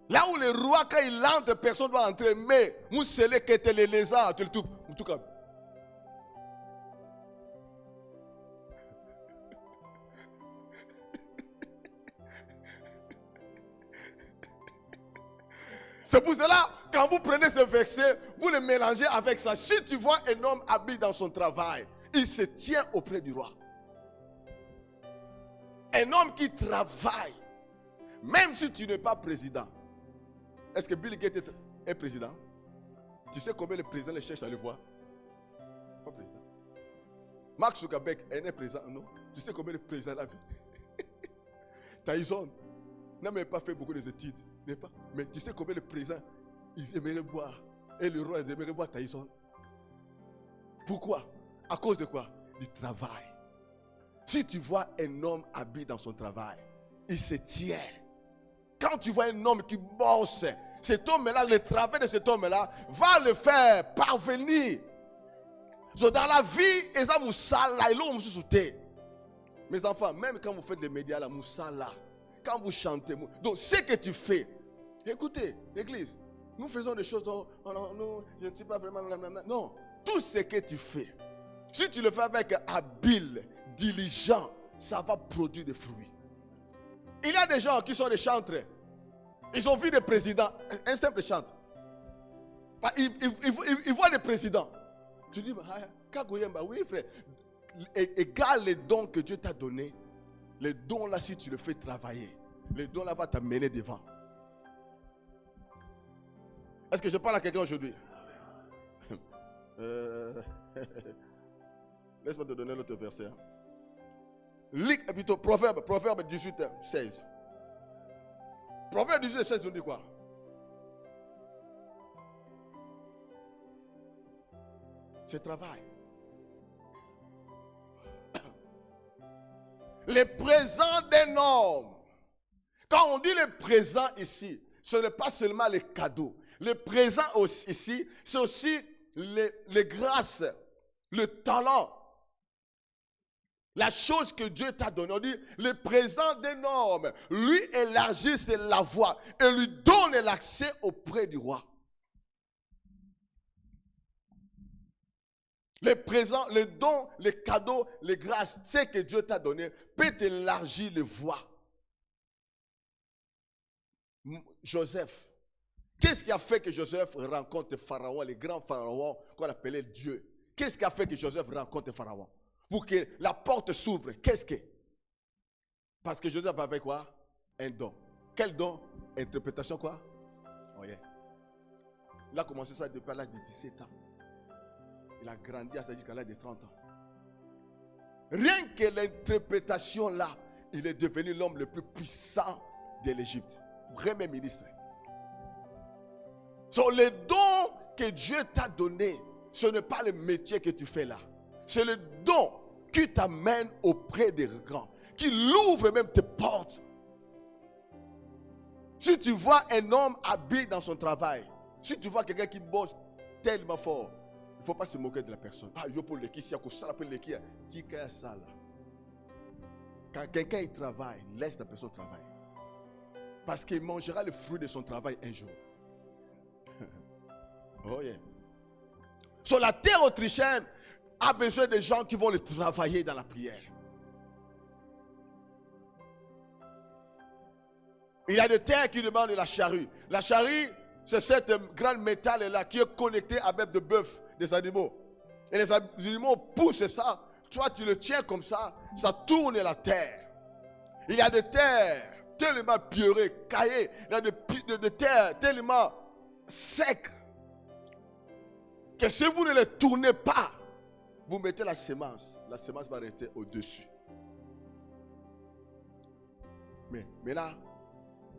Là où le roi, quand il entre, personne ne doit entrer. Mais Moussélé kété, les lézards, tu le trouves. En tout cas. C'est pour cela, quand vous prenez ce verset, vous le mélangez avec ça. Si tu vois un homme habile dans son travail, il se tient auprès du roi. Un homme qui travaille, même si tu n'es pas président. Est-ce que Bill Gates est président? Tu sais combien le président les cherche à le voir? Pas président. Mark Zuckerberg est président, non? Tu sais combien le président a vu? Tyson n'a même pas fait beaucoup d'études. N'est pas? Mais tu sais combien le président, ils aimeraient boire. Et le roi, ils aimeraient boire Tyson. Pourquoi? À cause de quoi? Du travail. Si tu vois un homme habile dans son travail, il se tient. Quand tu vois un homme qui bosse, cet homme-là, le travail de cet homme-là va le faire parvenir. So, dans la vie, mes enfants, même quand vous faites les médias, la moussala, quand vous chantez, donc ce que tu fais, écoutez, l'église, nous faisons des choses, non, je ne suis pas vraiment, non, tout ce que tu fais, si tu le fais avec habile, diligent, ça va produire des fruits. Il y a des gens qui sont des chantres, ils ont vu des présidents, un simple chantre, ils voient des présidents, tu dis, oui frère, égale les dons que Dieu t'a donnés. Les dons là, si tu le fais travailler, les dons là vont t'amener devant. Est-ce que je parle à quelqu'un aujourd'hui? Laisse-moi te donner l'autre verset. Hein. Plutôt, Proverbe 18, 16. Proverbe 18, 16, on dit quoi? C'est travail. Les présents d'un homme. Quand on dit les présents ici, ce n'est pas seulement les cadeaux. Les présents ici, c'est aussi les grâces, le talent. La chose que Dieu t'a donnée. On dit, les présents d'un homme, lui élargissent la voie et lui donne l'accès auprès du roi. Les présents, les dons, les cadeaux, les grâces, ce que Dieu t'a donné peut t'élargir les voies. Joseph, qu'est-ce qui a fait que Joseph rencontre Pharaon, les grands pharaons qu'on appelait Dieu? Qu'est-ce qui a fait que Joseph rencontre Pharaon? Pour que la porte s'ouvre. Qu'est-ce que? Parce que Joseph avait quoi? Un don. Quel don? Interprétation quoi? Oh yeah. Il a commencé ça depuis l'âge de 17 ans. Il a grandi à ça jusqu'à l'âge de 30 ans. Rien que l'interprétation là, il est devenu l'homme le plus puissant de l'Égypte. Premier ministre. Sur les dons que Dieu t'a donnés, ce n'est pas le métier que tu fais là. C'est le don qui t'amène auprès des grands, qui l'ouvre même tes portes. Si tu vois un homme habile dans son travail, si tu vois quelqu'un qui bosse tellement fort, il ne faut pas se moquer de la personne. Ah, yo pour le qui, si ça l'appelle le qui, tika ça là. Quand quelqu'un il travaille, laisse la personne travailler. Parce qu'il mangera le fruit de son travail un jour. Oh yeah. Sur la terre autrichienne a besoin de gens qui vont le travailler dans la prière. Il y a des terres qui demandent la charrue. La charrue, c'est cette grande métal là qui est connectée à bête de bœuf des animaux. Et les animaux poussent ça. Toi, tu le tiens comme ça, ça tourne la terre. Il y a des terres tellement pierrées, caillées. Il y a des terres tellement secs que si vous ne les tournez pas, vous mettez la semence va rester au-dessus. Mais là,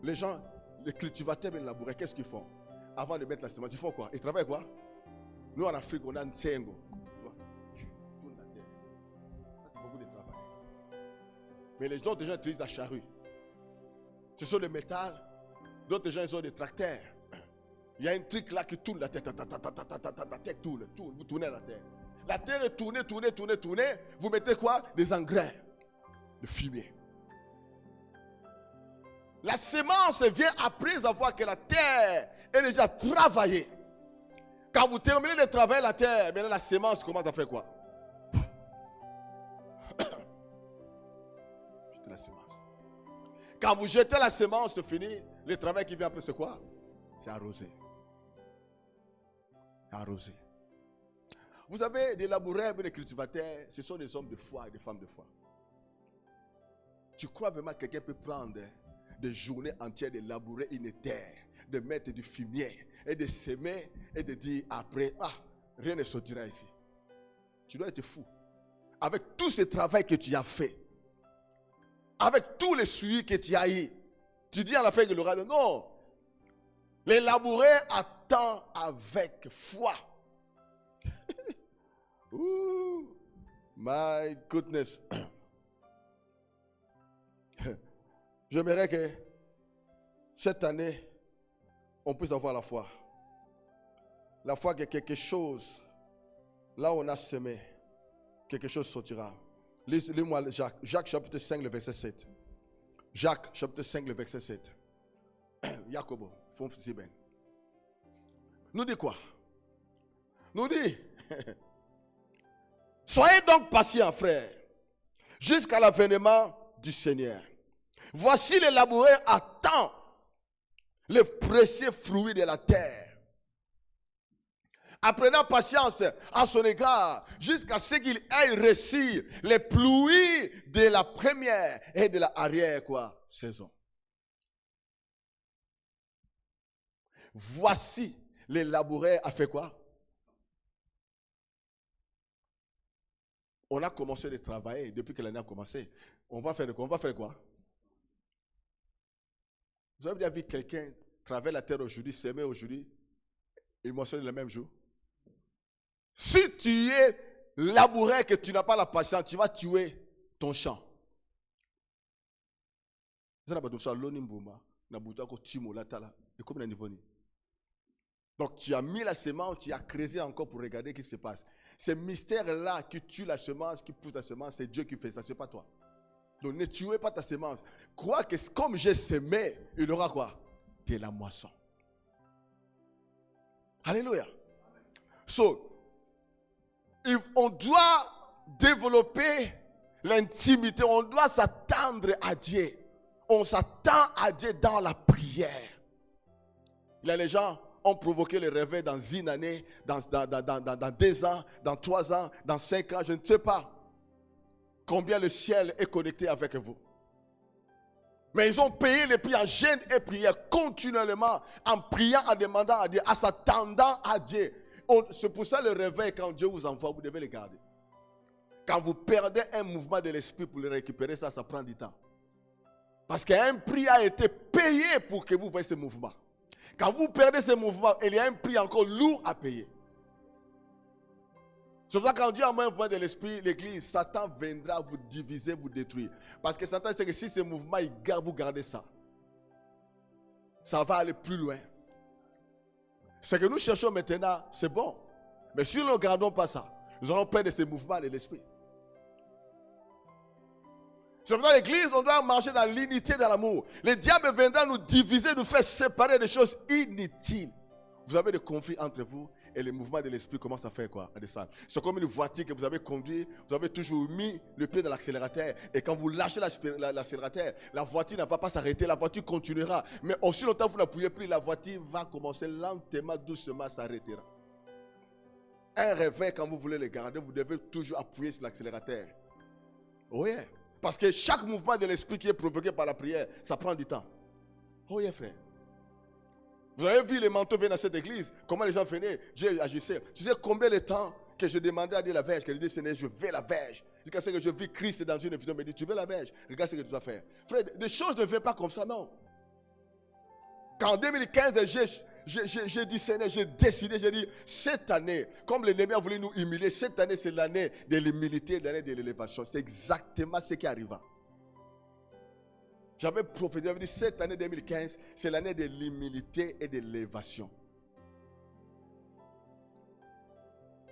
les gens, les cultivateurs et les laboureurs, qu'est-ce qu'ils font? avant de mettre la semence, il faut quoi? Il travaille quoi? Nous en Afrique, on a un sengo. Tu tournes la terre. Ça, c'est beaucoup de travail. Mais les autres gens utilisent la charrue. Ce sont le métal. D'autres gens, ils ont des tracteurs. Il y a un truc là qui tourne la terre. La terre tourne. Vous tournez la terre. La terre est tournée. Vous mettez quoi? Des engrais. Le fumier. La semence vient après avoir que la terre est déjà travaillée. Quand vous terminez de travailler la terre, maintenant la semence commence à faire quoi? Jetez la semence. Quand vous jetez la semence, c'est fini. Le travail qui vient après, c'est quoi? C'est arroser. Arroser. Vous savez, des laboureurs et des cultivateurs, ce sont des hommes de foi et des femmes de foi. Tu crois vraiment que quelqu'un peut prendre des journées entières de labourer une terre, de mettre du fumier et de s'aimer et de dire après, rien ne sortira ici. Tu dois être fou. Avec tout ce travail que tu as fait, avec tous les suivis que tu as eu, tu dis à la fin que l'oral, non. Les laboureurs attendent avec foi. Ooh, my goodness. J'aimerais que cette année, on puisse avoir la foi. La foi que quelque chose, là où on a semé, quelque chose sortira. Lis-moi Jacques. Jacques chapitre 5, le verset 7. Jacques chapitre 5, le verset 7. Jacobo, nous dit quoi? Nous dit, soyez donc patients, frères, jusqu'à l'avènement du Seigneur. Voici les laboureurs attendent les précieux fruits de la terre. Apprenant patience en son égard jusqu'à ce qu'il ait reçu les pluies de la première et de la arrière saison. Voici les laboureurs a fait quoi? On a commencé de travailler depuis que l'année a commencé. On va faire quoi? Vous avez déjà vu quelqu'un travailler la terre aujourd'hui, s'aimer aujourd'hui, et mentionner le même jour? Si tu es laboureur et que tu n'as pas la patience, tu vas tuer ton champ. Donc tu as mis la semence, tu as creusé encore pour regarder ce qui se passe. Ce mystère-là qui tue la semence, qui pousse la semence, c'est Dieu qui fait ça, ce n'est pas toi. Donc ne tuez pas ta semence. Crois que comme j'ai semé, il aura quoi? De la moisson. Alléluia. On doit développer l'intimité, on doit s'attendre à Dieu. On s'attend à Dieu dans la prière. Les gens ont provoqué le réveil dans une année, dans 2 ans, dans 3 ans, dans 5 ans, je ne sais pas combien le ciel est connecté avec vous. Mais ils ont payé les prix en jeûne et prière continuellement, en priant, en demandant à Dieu, en s'attendant à Dieu. C'est pour ça le réveil, quand Dieu vous envoie, vous devez le garder. Quand vous perdez un mouvement de l'esprit pour le récupérer, ça prend du temps. Parce qu'un prix a été payé pour que vous voyez ce mouvement. Quand vous perdez ce mouvement, il y a un prix encore lourd à payer. C'est pour ça que quand Dieu envoie un mouvement de l'esprit, l'église, Satan viendra vous diviser, vous détruire. Parce que Satan sait que si ce mouvement, vous gardez ça, ça va aller plus loin. Ce que nous cherchons maintenant, c'est bon. Mais si nous ne gardons pas ça, nous allons perdre ce mouvement de l'esprit. C'est pour ça que l'église, on doit marcher dans l'unité, dans l'amour. Le diable viendra nous diviser, nous faire séparer des choses inutiles. Vous avez des conflits entre vous et le mouvement de l'esprit commence à faire quoi? À descendre. C'est comme une voiture que vous avez conduite, vous avez toujours mis le pied dans l'accélérateur. Et quand vous lâchez l'accélérateur, la voiture ne va pas s'arrêter, la voiture continuera. Mais aussi longtemps que vous n'appuyez plus, la voiture va commencer lentement, doucement, s'arrêtera. Un réveil, quand vous voulez le garder, vous devez toujours appuyer sur l'accélérateur. Oh yeah. Parce que chaque mouvement de l'esprit qui est provoqué par la prière, ça prend du temps. Oh yeah, frère. Vous avez vu les manteaux venir dans cette église, comment les gens venaient, Dieu agissait. Tu sais combien de temps que je demandais à Dieu la verge, qu'elle dit Seigneur, je veux la verge. Jusqu'à ce que je vis Christ dans une vision, me dit tu veux la verge, regarde ce que tu dois faire. Frère, des choses ne viennent pas comme ça, non. Quand en 2015, j'ai dit, Seigneur, j'ai décidé, j'ai dit, cette année, comme l'ennemi a voulu nous humilier, cette année, c'est l'année de l'humilité, l'année de l'élévation. C'est exactement ce qui arriva. J'avais prophétisé, j'avais dit, cette année 2015, c'est l'année de l'humilité et de l'élévation.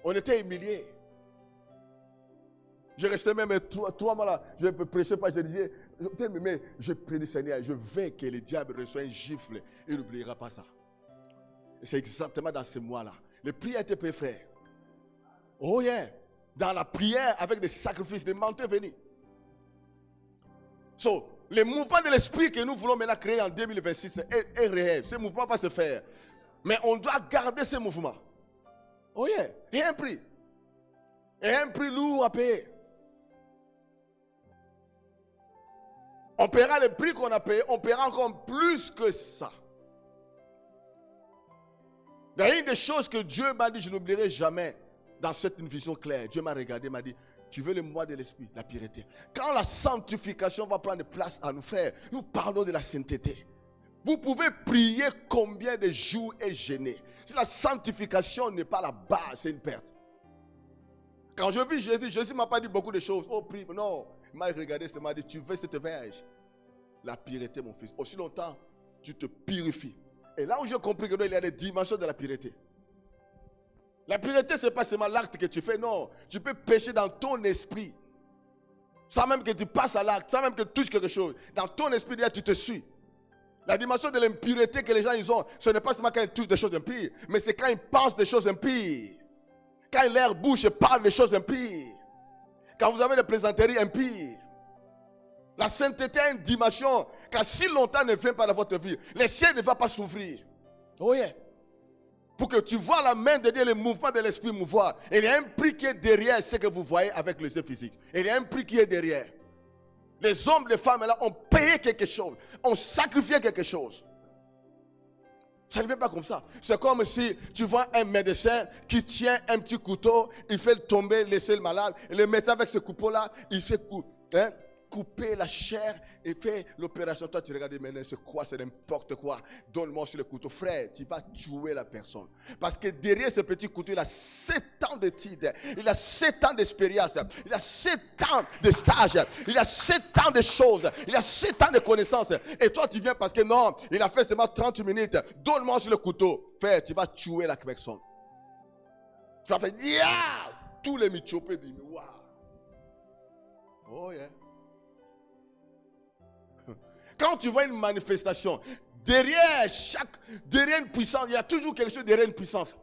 On était humiliés. Je restais même 3 mois là, je ne prêchais pas, je disais, mais je prie le Seigneur, je veux que le diable reçoive un gifle, il n'oubliera pas ça. Et c'est exactement dans ce mois-là. Les prières étaient prêtes, frère. Oh yeah. Dans la prière, avec des sacrifices, des manteaux venus. So, le mouvement de l'esprit que nous voulons maintenant créer en 2026 est réel. Ce mouvement va se faire. Mais on doit garder ce mouvement. Oh yeah. Et un prix. Et un prix lourd à payer. On paiera le prix qu'on a payé. On paiera encore plus que ça. Il y a une des choses que Dieu m'a dit, je n'oublierai jamais dans cette vision claire. Dieu m'a regardé, m'a dit, tu veux le mois de l'esprit, la pureté. Quand la sanctification va prendre place à nous, frères, nous parlons de la sainteté. Vous pouvez prier combien de jours et jeûner. Si la sanctification n'est pas la base, c'est une perte. Quand je vis Jésus ne m'a pas dit beaucoup de choses. Oh, prie, non. Il m'a regardé, il m'a dit, tu veux cette verge. La pureté, mon fils. Aussi longtemps, tu te purifies. Et là où j'ai compris que il y a des dimensions de la pureté. La pureté, ce n'est pas seulement l'acte que tu fais, non. Tu peux pécher dans ton esprit. Sans même que tu passes à l'acte, sans même que tu touches quelque chose. Dans ton esprit, tu te suis. La dimension de l'impureté que les gens ils ont, ce n'est pas seulement quand ils touchent des choses impies, mais c'est quand ils pensent des choses impies. Quand leur bouche parle des choses impies. Quand vous avez des plaisanteries impies. La sainteté a une dimension, car si longtemps ne vient pas dans votre vie, le ciel ne va pas s'ouvrir. Oh yeah. Pour que tu vois la main de Dieu, le mouvement de l'esprit mouvoir. Et il y a un prix qui est derrière ce que vous voyez avec les yeux physiques. Et il y a un prix qui est derrière. Les hommes, les femmes là ont payé quelque chose, ont sacrifié quelque chose. Ça ne fait pas comme ça. C'est comme si tu vois un médecin qui tient un petit couteau, il fait tomber, laisser le malade. Et le médecin avec ce couteau-là, il fait couper la chair et fait l'opération. Toi, tu regardes maintenant, c'est quoi, c'est n'importe quoi. Donne-moi sur le couteau. Frère, tu vas tuer la personne. Parce que derrière ce petit couteau, il a 7 ans d'études, il a 7 ans d'expérience, il a 7 ans de stage, il a 7 ans de choses, il a 7 ans de connaissances. Et toi, tu viens parce que non, il a fait seulement 30 minutes. Donne-moi sur le couteau. Frère, tu vas tuer la personne. Tu vas faire, yeah! Tous les michopés disent, waouh. Oh yeah. Quand tu vois une manifestation, derrière une puissance, il y a toujours quelque chose derrière une puissance.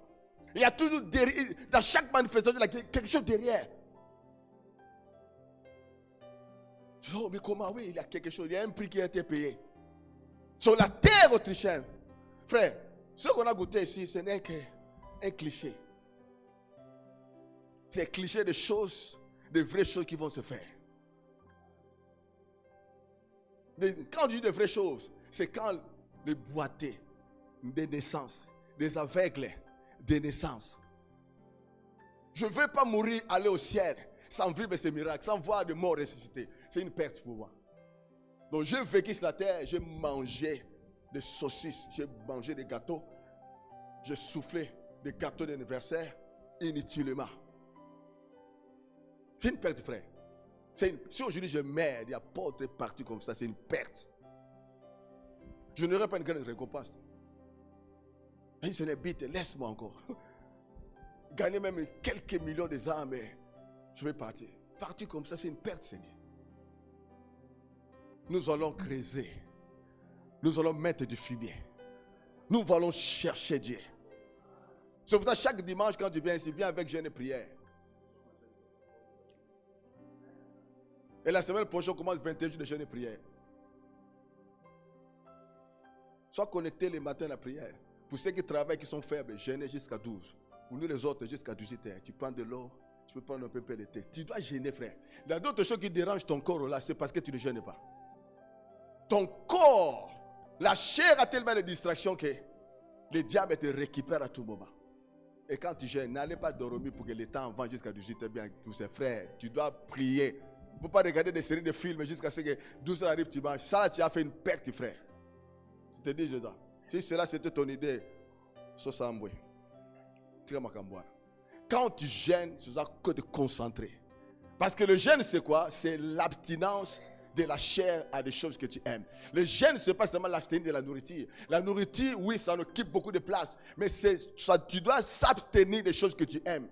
Il y a toujours dans chaque manifestation, il y a quelque chose derrière. Oh, mais comment? Oui, il y a quelque chose. Il y a un prix qui a été payé. Sur la terre autrichienne. Frère, ce qu'on a goûté ici, ce n'est qu'un cliché. C'est un cliché de choses, de vraies choses qui vont se faire. Quand je dis de vraies choses, c'est quand les boités, des naissances, des aveugles, des naissances. Je ne veux pas mourir, aller au ciel, sans vivre ces miracles, sans voir de morts ressuscités. C'est une perte pour moi. Donc j'ai vécu sur la terre, j'ai mangé des saucisses, j'ai mangé des gâteaux, j'ai soufflé des gâteaux d'anniversaire inutilement. C'est une perte, frère. Si aujourd'hui je meurs, il n'y a pas autre partie comme ça, c'est une perte. Je n'aurai pas une grande récompense. Et ce n'est bite, laisse-moi encore. Gagner même quelques millions de âmes, mais je vais partir. Partir comme ça, c'est une perte, Seigneur. Nous allons creuser. Nous allons mettre du fumier. Nous allons chercher Dieu. C'est pour ça chaque dimanche quand tu viens ici, viens avec jeûne et prière. Et la semaine prochaine, on commence 21 jours de jeûne et prière. Sois connecté le matin à la prière. Pour ceux qui travaillent, qui sont faibles, jeûner jusqu'à 12. Pour nous les autres, jusqu'à 18h. Tu prends de l'eau, tu peux prendre un peu de thé. Tu dois jeûner, frère. Il y a d'autres choses qui dérangent ton corps là, c'est parce que tu ne jeûnes pas. Ton corps, la chair a tellement de distractions que le diable te récupère à tout moment. Et quand tu jeûnes, n'allez pas dormir pour que le temps avant jusqu'à 18h, bien tous ses frères. Tu dois prier. Il ne faut pas regarder des séries de films jusqu'à ce que 12h arrive, tu manges. Ça, tu as fait une perte, frère. Je te dis, Jésus. Si cela, c'était ton idée, Quand tu gênes, c'est ça que de concentrer. Parce que le jeûne, c'est quoi? C'est l'abstinence de la chair à des choses que tu aimes. Le jeûne, ce n'est pas seulement l'abstenir de la nourriture. La nourriture, oui, ça occupe beaucoup de place. Mais tu dois s'abstenir des choses que tu aimes.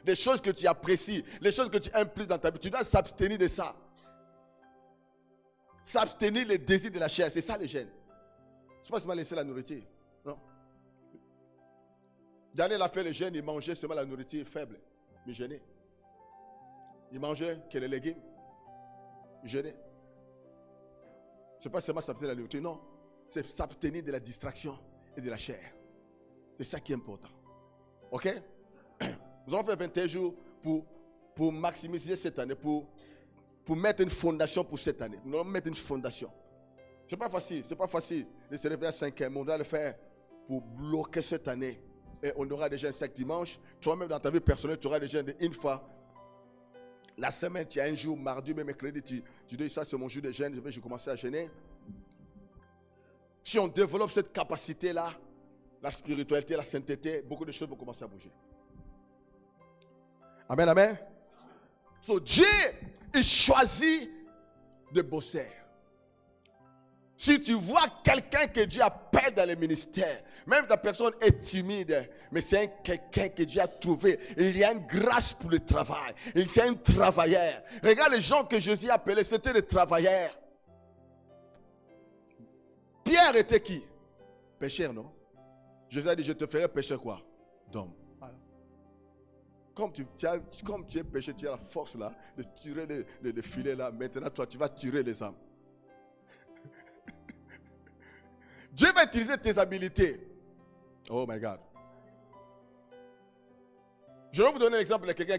Des choses que tu apprécies. Les choses que tu aimes plus dans ta vie. Tu dois s'abstenir de ça. S'abstenir les désirs de la chair. C'est ça le jeûne. Ce n'est pas seulement laisser la nourriture. Non. Daniel a fait le jeûne, il mangeait seulement la nourriture faible. Il jeûnait. Il mangeait que les légumes. Il jeûnait. Ce n'est pas seulement s'abstenir de la nourriture, non. C'est s'abstenir de la distraction et de la chair. C'est ça qui est important. Ok? Nous allons faire 21 jours pour maximiser cette année, pour mettre une fondation pour cette année. Nous allons mettre une fondation. Ce n'est pas facile. Ce n'est pas facile de se réveiller à 5h. On doit le faire pour bloquer cette année. Et on aura déjà un chaque dimanche. Toi-même dans ta vie personnelle, tu auras déjà une fois. La semaine, tu as un jour, mardi, mais mercredi, tu dis ça, c'est mon jour de jeûne, je vais commencer à jeûner. Si on développe cette capacité-là, la spiritualité, la sainteté, beaucoup de choses vont commencer à bouger. Amen, amen. So, Dieu, il choisit de bosser. Si tu vois quelqu'un que Dieu appelle dans le ministère, même ta personne est timide, mais c'est quelqu'un que Dieu a trouvé. Il y a une grâce pour le travail. C'est un travailleur. Regarde les gens que Jésus a appelés, c'était des travailleurs. Pierre était qui? Pécheur, non? Jésus a dit, je te ferai pécheur quoi? D'homme. Voilà. Comme tu es pécheur, tu as la force là de tirer le filet là. Maintenant, toi, tu vas tirer les âmes. Dieu va utiliser tes habiletés. Oh my God. Je vais vous donner l'exemple de quelqu'un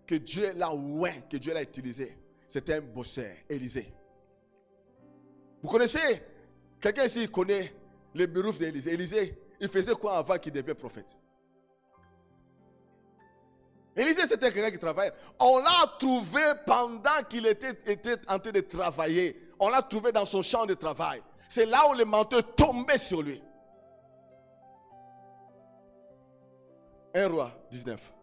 que Dieu l'a oint, que Dieu l'a utilisé. C'était un bosseur, Élisée. Vous connaissez? Quelqu'un ici connaît les bureaux d'Élisée. Élisée, il faisait quoi avant qu'il devienne prophète? Élisée, c'était quelqu'un qui travaillait. On l'a trouvé pendant qu'il était en train de travailler. On l'a trouvé dans son champ de travail. C'est là où le manteau tombait sur lui. 1 Roi 19.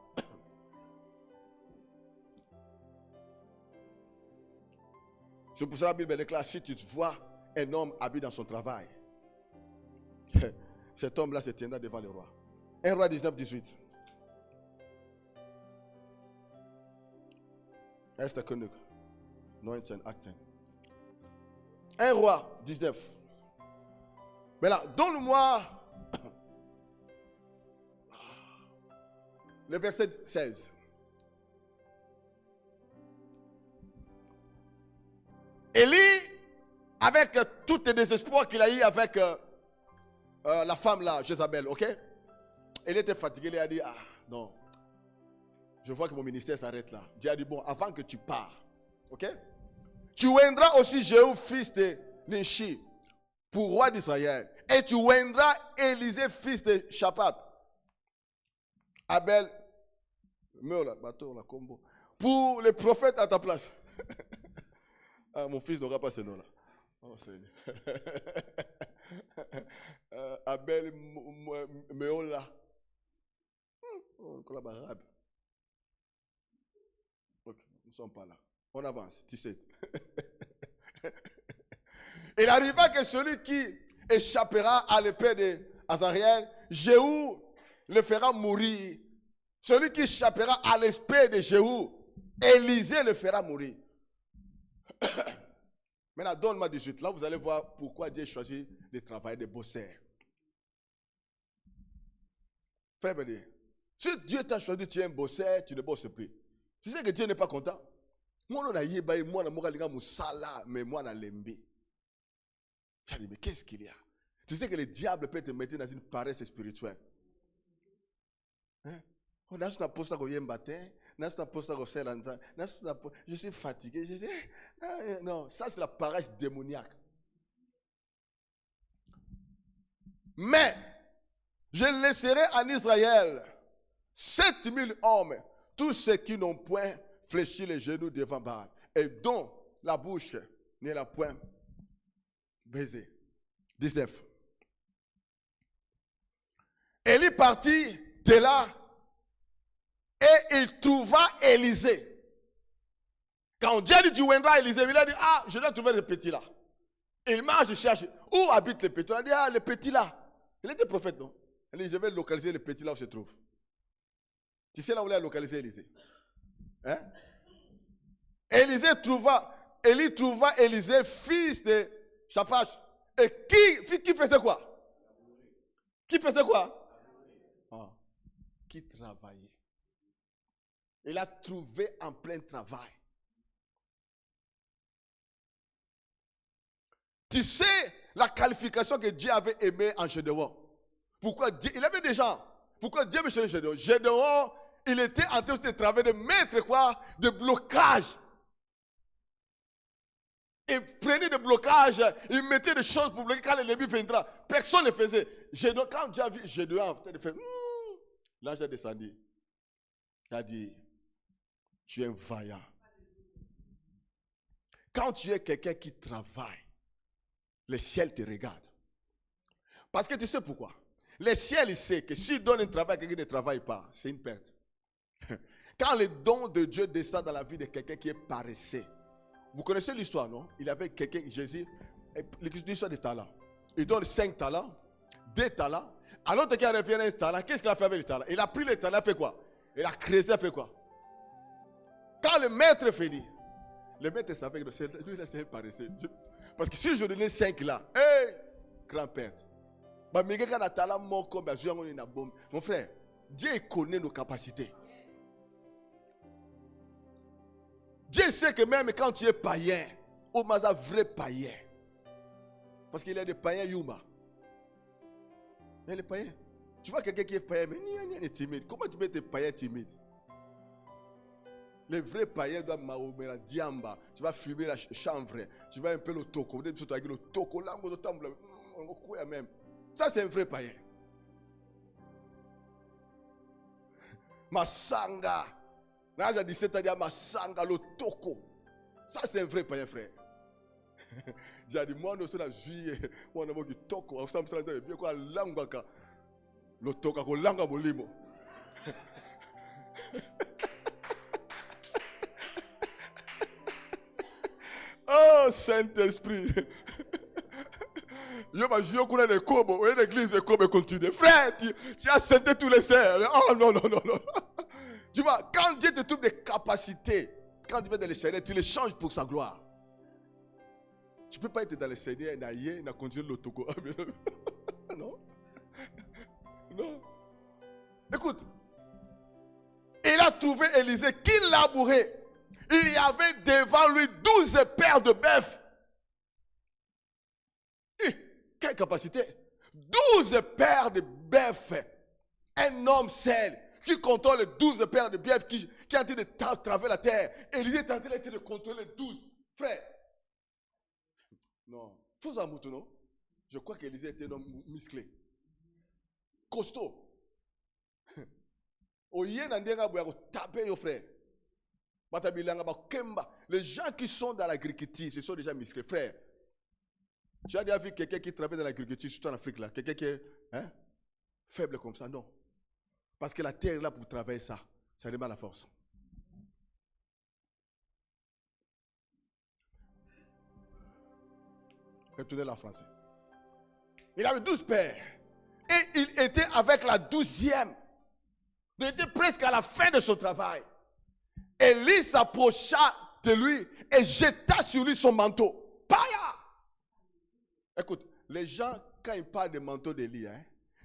C'est pour ça que la Bible déclare, si tu vois un homme habillé dans son travail, cet homme-là se tiendra devant le roi. 1 Roi 19, 18. Esther König, 19, 18. 1 Roi 19. Mais là, donne-moi le verset 16. Élie, avec tout le désespoir qu'il a eu avec la femme là, Jézabel, ok? Elle était fatiguée, elle a dit, ah non, je vois que mon ministère s'arrête là. Dieu a dit, bon, avant que tu pars, ok? Tu oindras aussi Jéhu, fils de Nimshi, pour roi d'Israël. Et tu oindras Élisée, fils de Shaphat. Abel, pour les prophètes à ta place. Ah, mon fils n'aura pas ce nom-là. Oh Seigneur. Abel, Meola. Arabe. Ok, nous ne sommes pas là. On avance, 17. Il arriva que celui qui échappera à l'épée de Azariel, Jéhu le fera mourir. Celui qui échappera à l'épée de Jéhu, Élisée le fera mourir. Maintenant, donne-moi 18. Là, vous allez voir pourquoi Dieu choisit de travailler, de bosser. Frère Béni, si Dieu t'a choisi, tu es un bosseur, tu ne bosses plus. Tu sais que Dieu n'est pas content. Moi, je suis mais moi, je suis tu as dit, mais qu'est-ce qu'il y a? Tu sais que le diable peut te mettre dans une paresse spirituelle. Hein? Je suis fatigué. Je dis, non, ça c'est la paresse démoniaque. Mais, je laisserai en Israël 7000 hommes, tous ceux qui n'ont point fléchi les genoux devant Baal, et dont la bouche n'est la point baisée. 19. Élie partit de là et il trouva Élisée. Quand Dieu dit tu viendras à Élisée, il a dit, ah, je dois trouver le petit là. Il marche, il cherche. Où habite le petit? Il a dit, ah, le petit là. Il était prophète, non? Il dit, je vais localiser le petit là où se trouve. Tu sais là où il a localisé Élisée? Hein? Élie trouva Élisée, fils de Shaphash. Et qui faisait quoi? Qui faisait quoi? Ah, qui travaillait. Il a trouvé en plein travail. Tu sais la qualification que Dieu avait aimée en Gédéon. Pourquoi Dieu, il avait des gens. Pourquoi Dieu veut chercher Gédéon? Gédéon, il était en train de travailler, de mettre quoi? De blocage. Il prenait des blocages, il mettait des choses pour bloquer quand l'ennemi viendra. Personne ne le faisait. Gédéon, quand Dieu a vu Gédéon, il a fait, l'ange a descendu. Il a dit, tu es un vaillant. Quand tu es quelqu'un qui travaille, le ciel te regarde. Parce que tu sais pourquoi? Le ciel, il sait que s'il donne un travail à quelqu'un qui ne travaille pas, c'est une perte. Quand le don de Dieu descend dans la vie de quelqu'un qui est paresseux, vous connaissez l'histoire, non? Il avait quelqu'un, Jésus, l'histoire des talents. Il donne 5 talents, 2 talents. À l'autre qui a revenu un talent, qu'est-ce qu'il a fait avec les talents? Il a pris les talents, il a fait quoi? Il a creusé, il a fait quoi? Quand le maître finit, le maître savait que lui, c'est un paresseux. Parce que si je donnais 5 là, hey, grand perte. Mon frère, Dieu connaît nos capacités. Dieu sait que même quand tu es païen, au moins un vrai païen. Parce qu'il y a des païens Yuma. Il y a des païens. Tu vois quelqu'un qui est païen, mais il est timide. Comment tu peux être païen timide? Les vrais païens doivent m'aoumer la diamba. Tu vas fumer la chanvre. Tu vas un peu le toko. Le toko, même. Ça, c'est un vrai païen. Masanga. Là, j'ai 17 ans, il y a Masanga, le toko. Ça, c'est un vrai païen, frère. J'ai dit, moi, nous sommes la vie. Moi, nous sommes du toko. Nous sommes bien quoi, l'angaka. Le toko, l'anga molimo. Oh, Saint-Esprit. Yo, ma Dieu, qu'on a des cobos. Et l'église de Kobe continue. Frère, tu as senté tous les serres. Oh, non. Tu vois, quand Dieu te trouve des capacités, quand tu vas dans le Seigneur, tu les changes pour sa gloire. Tu ne peux pas être dans le Seigneur et naïe, et continuer le togo. Non. Écoute, il a trouvé Élisée qui labourait. Il y avait devant lui 12 paires de bœufs. Quelle capacité! 12 paires de bœufs. Un homme seul qui contrôle les 12 paires de bœufs qui est en train de traverser la terre. Élisée est en train de contrôler les 12. Frère. Non. Faux amour, non? Je crois qu'Élisée était un homme musclé. Costaud. Frère. Les gens qui sont dans l'agriculture, ce sont déjà musclés. Frère, tu as déjà vu quelqu'un qui travaille dans l'agriculture, surtout en Afrique, là, quelqu'un qui est faible comme ça? Non. Parce que la terre est là pour travailler ça. Ça demande la force. Retournez là en français. Il avait 12 pères. Et il était avec la 12e. Il était presque à la fin de son travail. Élie s'approcha de lui et jeta sur lui son manteau. Paya! Écoute, les gens, quand ils parlent de manteau d'Élie,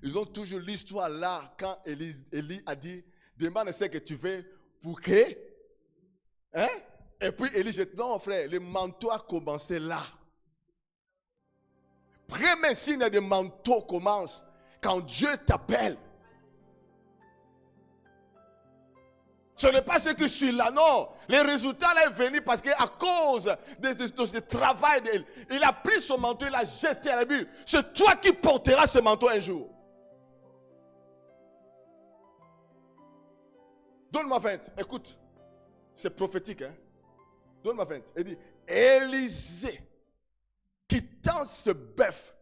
ils ont toujours l'histoire là, quand Élie a dit, demande ce que tu veux pour que. Et puis Élie jette, non frère, le manteau a commencé là. Premier signe de manteau commence quand Dieu t'appelle. Ce n'est pas ce que je suis là, non. Les résultats là est venu parce qu'à cause de ce travail, il a pris son manteau, il l'a jeté à la Bible. C'est toi qui porteras ce manteau un jour. Donne-moi 20. Écoute, c'est prophétique. Donne-moi 20. Il dit, Élisée, quittant ce bœuf,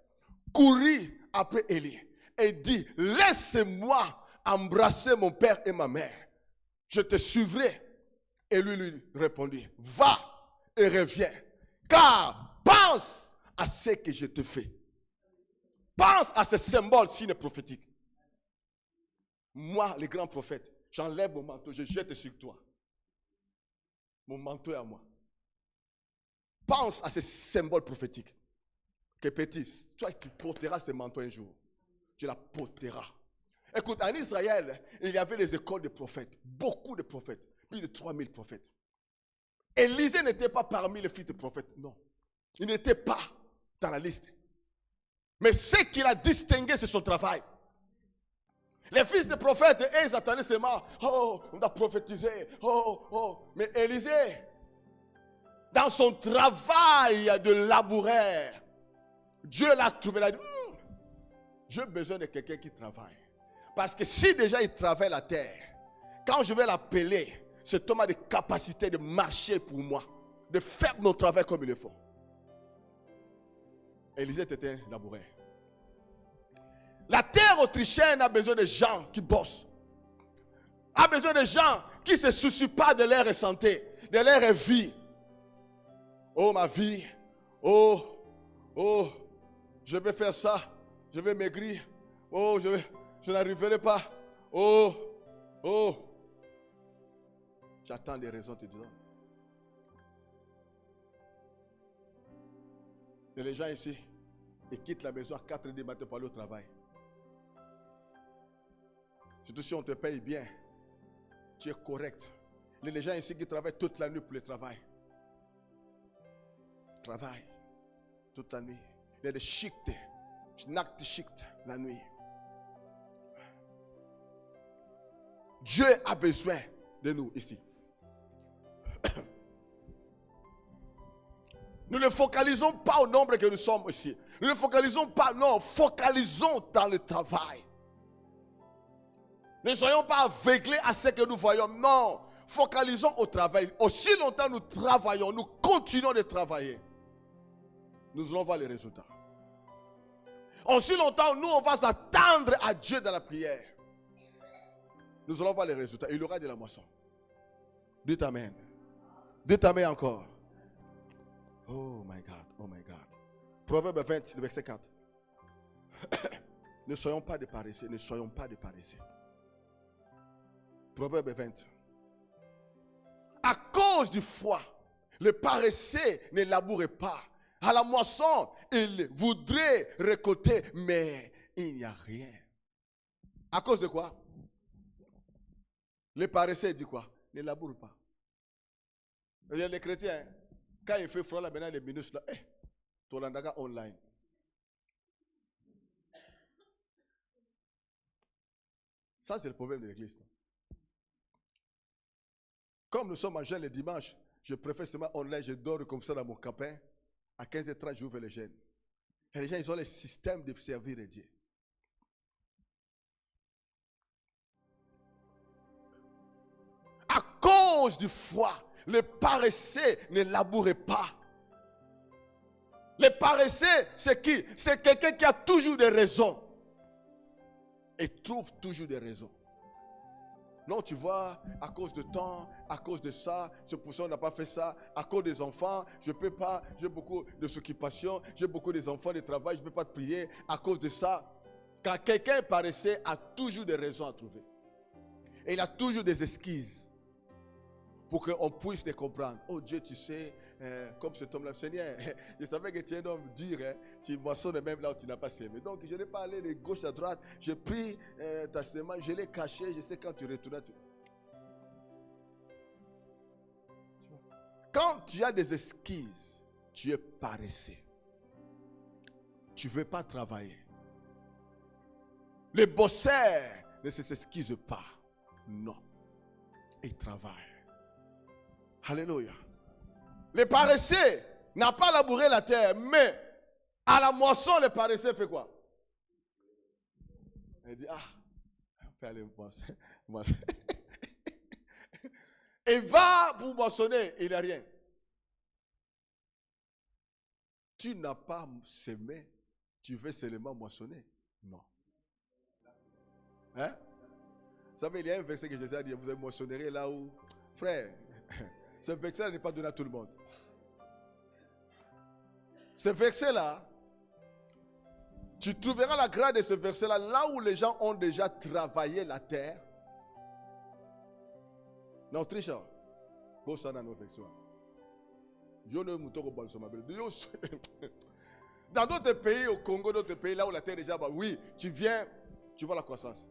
courut après Élie et dit, laisse laisser moi embrasser mon père et ma mère. Je te suivrai. Et lui répondit, va et reviens, car pense à ce que je te fais. Pense à ce symbole signe prophétique. Moi, le grand prophète, j'enlève mon manteau, je jette sur toi. Mon manteau est à moi. Pense à ce symbole prophétique. Que petit, toi qui porteras ce manteau un jour, tu la porteras. Écoute, en Israël, il y avait des écoles de prophètes, beaucoup de prophètes, plus de 3000 prophètes. Élisée n'était pas parmi les fils de prophètes, non. Il n'était pas dans la liste. Mais ce qui l'a distingué, c'est son travail. Les fils de prophètes, ils attendaient seulement, oh, on a prophétisé, oh. Mais Élisée, dans son travail de laboureur, Dieu l'a trouvé, il a dit, j'ai besoin de quelqu'un qui travaille. Parce que si déjà il travaille la terre, quand je vais l'appeler, cet homme a des capacités de marcher pour moi, de faire mon travail comme il le faut. Élisée était un laboureur. La terre autrichienne a besoin de gens qui bossent. A besoin de gens qui ne se soucient pas de leur santé, de leur vie. Oh ma vie, oh, je vais faire ça, je vais maigrir, oh, je n'arriverai pas, oh. J'attends des raisons, tu dis non. Et les gens ici, ils quittent la maison à 4h du matin pour aller au travail. Surtout si on te paye bien, tu es correct. Les gens ici qui travaillent toute la nuit pour le travail. Travail toute la nuit. Il y a des Schichten, Nachtschicht la nuit. Dieu a besoin de nous ici. Nous ne focalisons pas au nombre que nous sommes ici. Nous ne focalisons pas, non, focalisons dans le travail. Ne soyons pas aveuglés à ce que nous voyons. Non, focalisons au travail. Aussi longtemps nous travaillons, nous continuons de travailler, nous allons voir les résultats. Aussi longtemps, nous, on va s'attendre à Dieu dans la prière. Nous allons voir les résultats. Il y aura de la moisson. Dites Amen. Dites Amen encore. Oh my God, oh my God. Proverbe 20, le verset 4. Ne soyons pas des paresseux, ne soyons pas des paresseux. Proverbe 20. À cause du froid, le paresseux ne laboure pas. À la moisson, il voudrait récolter, mais il n'y a rien. À cause de quoi? Les paresseux disent quoi? Ne laboure pas. Les chrétiens, quand il fait froid là, maintenant les minus là, Tolandaga online. Ça, c'est le problème de l'église. Comme nous sommes en jeûne le dimanche, je préfère seulement online, je dors comme ça dans mon campin. À 15h30, j'ouvre le jeûne. Et les gens, ils ont le système de servir Dieu. À cause du froid, le paresseux ne laboure pas. Le paresseux, c'est qui? C'est quelqu'un qui a toujours des raisons. Et trouve toujours des raisons. Non, tu vois, à cause de temps, à cause de ça, c'est pour ça qu'on n'a pas fait ça, à cause des enfants, je ne peux pas, j'ai beaucoup de s'occupation, j'ai beaucoup des enfants de travail, je ne peux pas te prier, à cause de ça. Quand quelqu'un paraissait, a toujours des raisons à trouver. Et il a toujours des excuses pour qu'on puisse les comprendre. Oh Dieu, tu sais, comme cet homme-là, Seigneur, je savais que tu es un homme dur, tu moissonnes même là où tu n'as pas semé. Donc je n'ai pas allé de gauche à droite, j'ai pris ta semence, je l'ai caché, je sais quand tu retournes. Quand tu as des excuses, tu es paresseux. Tu ne veux pas travailler. Les bosseurs ne s'excusent pas. Non. Ils travaillent. Alléluia. Les paresseux n'ont pas labouré la terre, mais à la moisson, les paresseux fait quoi? Il dit, on peut aller moissonner. Il va pour moissonner, il n'a rien. Tu n'as pas semé, tu veux seulement moissonner? Non. Hein? Vous savez, il y a un verset que Jésus a dit, vous émotionnerez là où... Frère, ce verset-là n'est pas donné à tout le monde. Ce verset-là, tu trouveras la grâce de ce verset-là, là où les gens ont déjà travaillé la terre. Non, tricheur. Pour ça dans nos versions. Dans d'autres pays, au Congo, d'autres pays, là où la terre est déjà, bah oui, tu viens, tu vois la croissance.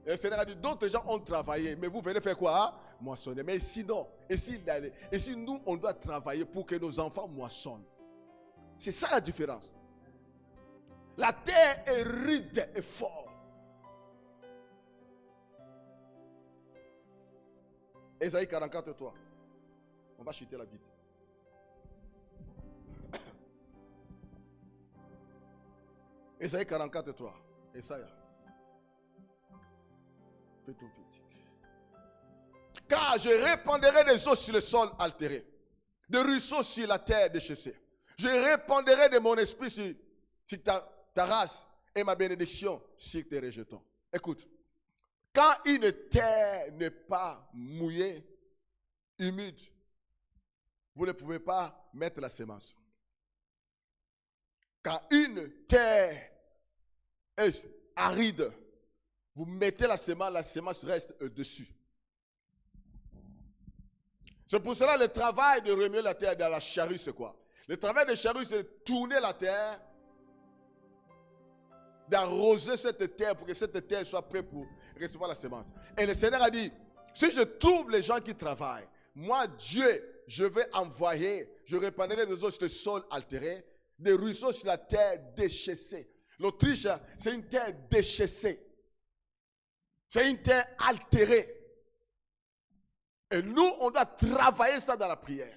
Et le Seigneur a dit, d'autres gens ont travaillé, mais vous venez faire quoi? Hein? Moissonner. Mais sinon, et si nous, on doit travailler pour que nos enfants moissonnent. C'est ça la différence. La terre est rude et forte. Ésaïe 44, 3. On va chuter la bite. Ésaïe 44, 3. Ésaïe. Fais tout petit. Car je répandrai des eaux sur le sol altéré, des ruisseaux sur la terre déchaissée. Je répandrai de mon esprit sur ta race et ma bénédiction sur tes rejetons. Écoute, quand une terre n'est pas mouillée, humide, vous ne pouvez pas mettre la semence. Quand une terre est aride, vous mettez la semence reste dessus. C'est pour cela le travail de remuer la terre dans la charrue, c'est quoi? Le travail de charrue, c'est de tourner la terre, d'arroser cette terre pour que cette terre soit prête pour recevoir la semence. Et le Seigneur a dit, si je trouve les gens qui travaillent, moi, Dieu, je vais envoyer, je répandrai des eaux sur le sol altéré, des ruisseaux sur la terre déchaissée. L'Autriche, c'est une terre déchaissée. C'est une terre altérée. Et nous, on doit travailler ça dans la prière.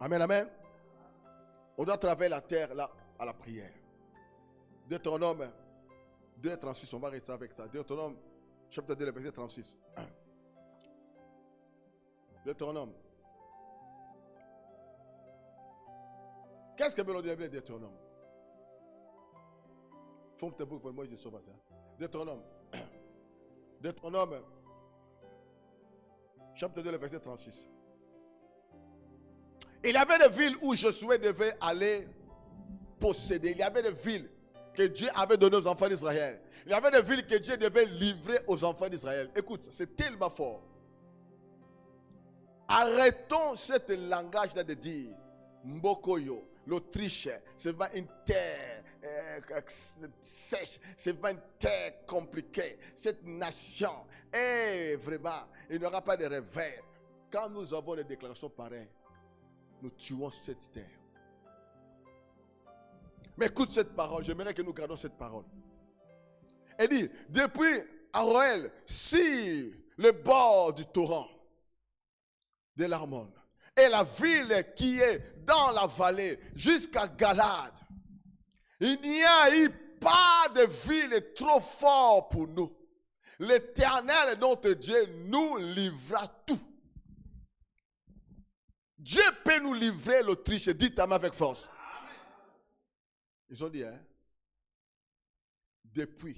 Amen, amen. On doit travailler la terre là, à la prière. Deutéronome 2, 36, on va arrêter avec ça. Deutéronome, chapitre 2, verset 36. Deutéronome. Qu'est-ce que veut dire Deutéronome? Faut que tu pour moi, je sais pas ça. Deutéronome. Deutéronome, chapitre 2, verset 36. Il y avait des villes où Josué devait aller posséder. Il y avait des villes que Dieu avait données aux enfants d'Israël. Il y avait des villes que Dieu devait livrer aux enfants d'Israël. Écoute, c'est tellement fort. Arrêtons ce langage-là de dire Mbokoyo, l'Autriche, c'est pas une terre sèche, c'est pas une terre compliquée. Cette nation, vraiment, il n'y aura pas de réveil. Quand nous avons des déclarations pareilles, nous tuons cette terre. Mais écoute cette parole, j'aimerais que nous gardons cette parole. Elle dit, depuis Aroël, sur le bord du torrent de l'Arnon, et la ville qui est dans la vallée jusqu'à Galade, il n'y a eu pas de ville trop forte pour nous. L'Éternel, notre Dieu, nous livra tout. Dieu peut nous livrer l'Autriche. Dites à moi avec force. Ils ont dit, hein, depuis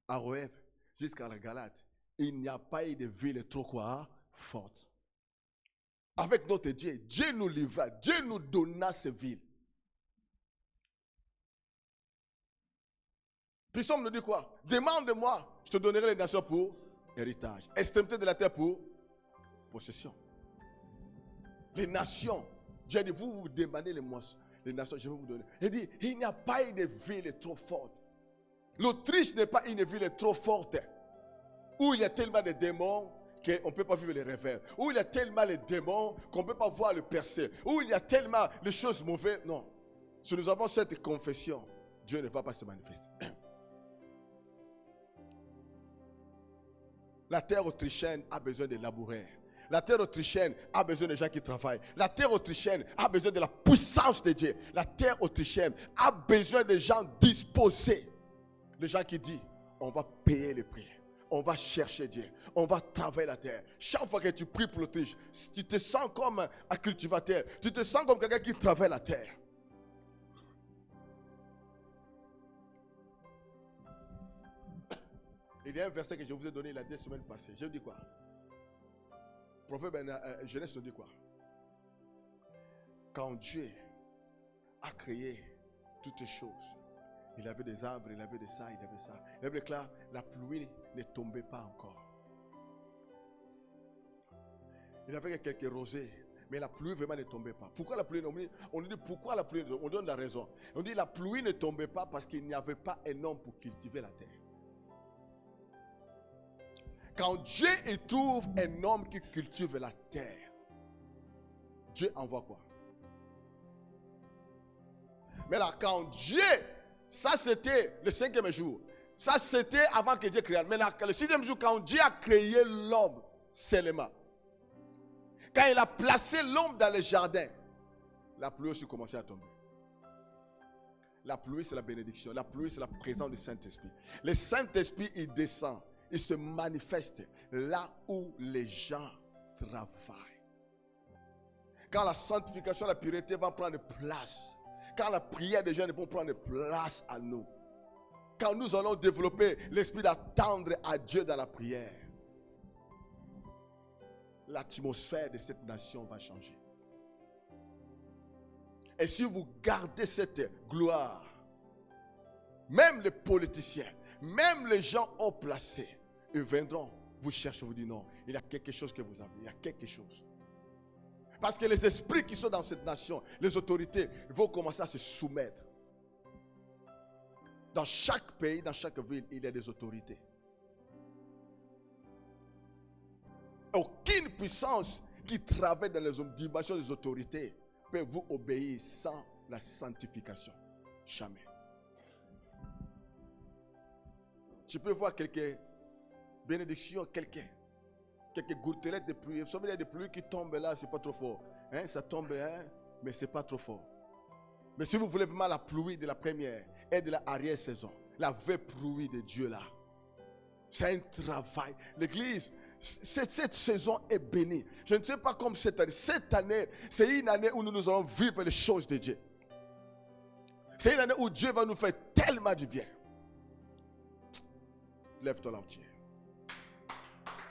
Aroël jusqu'à la Galate, il n'y a pas eu de ville trop quoi, forte. Avec notre Dieu, Dieu nous livra, Dieu nous donna ces villes. Puis Somme nous dit quoi? Demande-moi, je te donnerai les nations pour héritage. Extrémité de la terre pour possession. Les nations, Dieu dit, vous demandez les nations, je vais vous donner. Il dit, il n'y a pas une ville trop forte. L'Autriche n'est pas une ville trop forte, où il y a tellement de démons qu'on ne peut pas vivre les rêves, où il y a tellement de démons qu'on ne peut pas voir le percer, où il y a tellement de choses mauvaises. Non. Si nous avons cette confession, Dieu ne va pas se manifester. La terre autrichienne a besoin de laboureurs. La terre autrichienne a besoin de gens qui travaillent. La terre autrichienne a besoin de la puissance de Dieu. La terre autrichienne a besoin de gens disposés. Les gens qui disent, on va payer les prix. On va chercher Dieu. On va travailler la terre. Chaque fois que tu pries pour l'Autriche, tu te sens comme un cultivateur. Tu te sens comme quelqu'un qui travaille la terre. Il y a un verset que je vous ai donné la 2 semaines passées. Je dis quoi? Proverbe Genèse nous dit quoi? Quand Dieu a créé toutes choses, il avait des arbres, il avait de ça, il avait ça. Il avait que la pluie ne tombait pas encore. Il avait quelques rosées, mais la pluie vraiment ne tombait pas. Pourquoi la pluie? On nous dit pourquoi la pluie? On donne la raison. On dit la pluie ne tombait pas parce qu'il n'y avait pas un homme pour cultiver la terre. Quand Dieu y trouve un homme qui cultive la terre, Dieu envoie quoi? Mais là, quand Dieu, ça c'était le 5e jour. Ça c'était avant que Dieu crée. Mais là, le 6e jour, quand Dieu a créé l'homme seulement, quand il a placé l'homme dans le jardin, la pluie aussi commençait à tomber. La pluie, c'est la bénédiction. La pluie, c'est la présence du Saint-Esprit. Le Saint-Esprit, il descend. Il se manifeste là où les gens travaillent. Quand la sanctification, la pureté va prendre place. Quand la prière des gens vont prendre place à nous. Quand nous allons développer l'esprit d'attendre à Dieu dans la prière. L'atmosphère de cette nation va changer. Et si vous gardez cette gloire, même les politiciens, même les gens haut placés, ils viendront vous chercher, vous dire non, il y a quelque chose que vous avez, il y a quelque chose. Parce que les esprits qui sont dans cette nation, les autorités, vont commencer à se soumettre. Dans chaque pays, dans chaque ville, il y a des autorités. Aucune puissance qui travaille dans les dimensions des autorités peut vous obéir sans la sanctification. Jamais. Tu peux voir quelques bénédictions, quelques gouttelettes de pluie. Vous savez, il y a des pluies qui tombent là, c'est pas trop fort. Hein, ça tombe, hein, mais c'est pas trop fort. Mais si vous voulez vraiment la pluie de la première et de la arrière-saison, la vraie pluie de Dieu là, c'est un travail. L'église, cette saison est bénie. Je ne sais pas comme cette année. Cette année, c'est une année où nous allons vivre les choses de Dieu. C'est une année où Dieu va nous faire tellement du bien. Lève-toi là entier.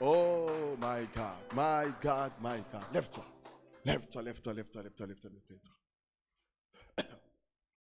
Oh my God, my God, my God. Lève-toi. Lève-toi, lève-toi, lève-toi, lève-toi, lève-toi, lève-toi.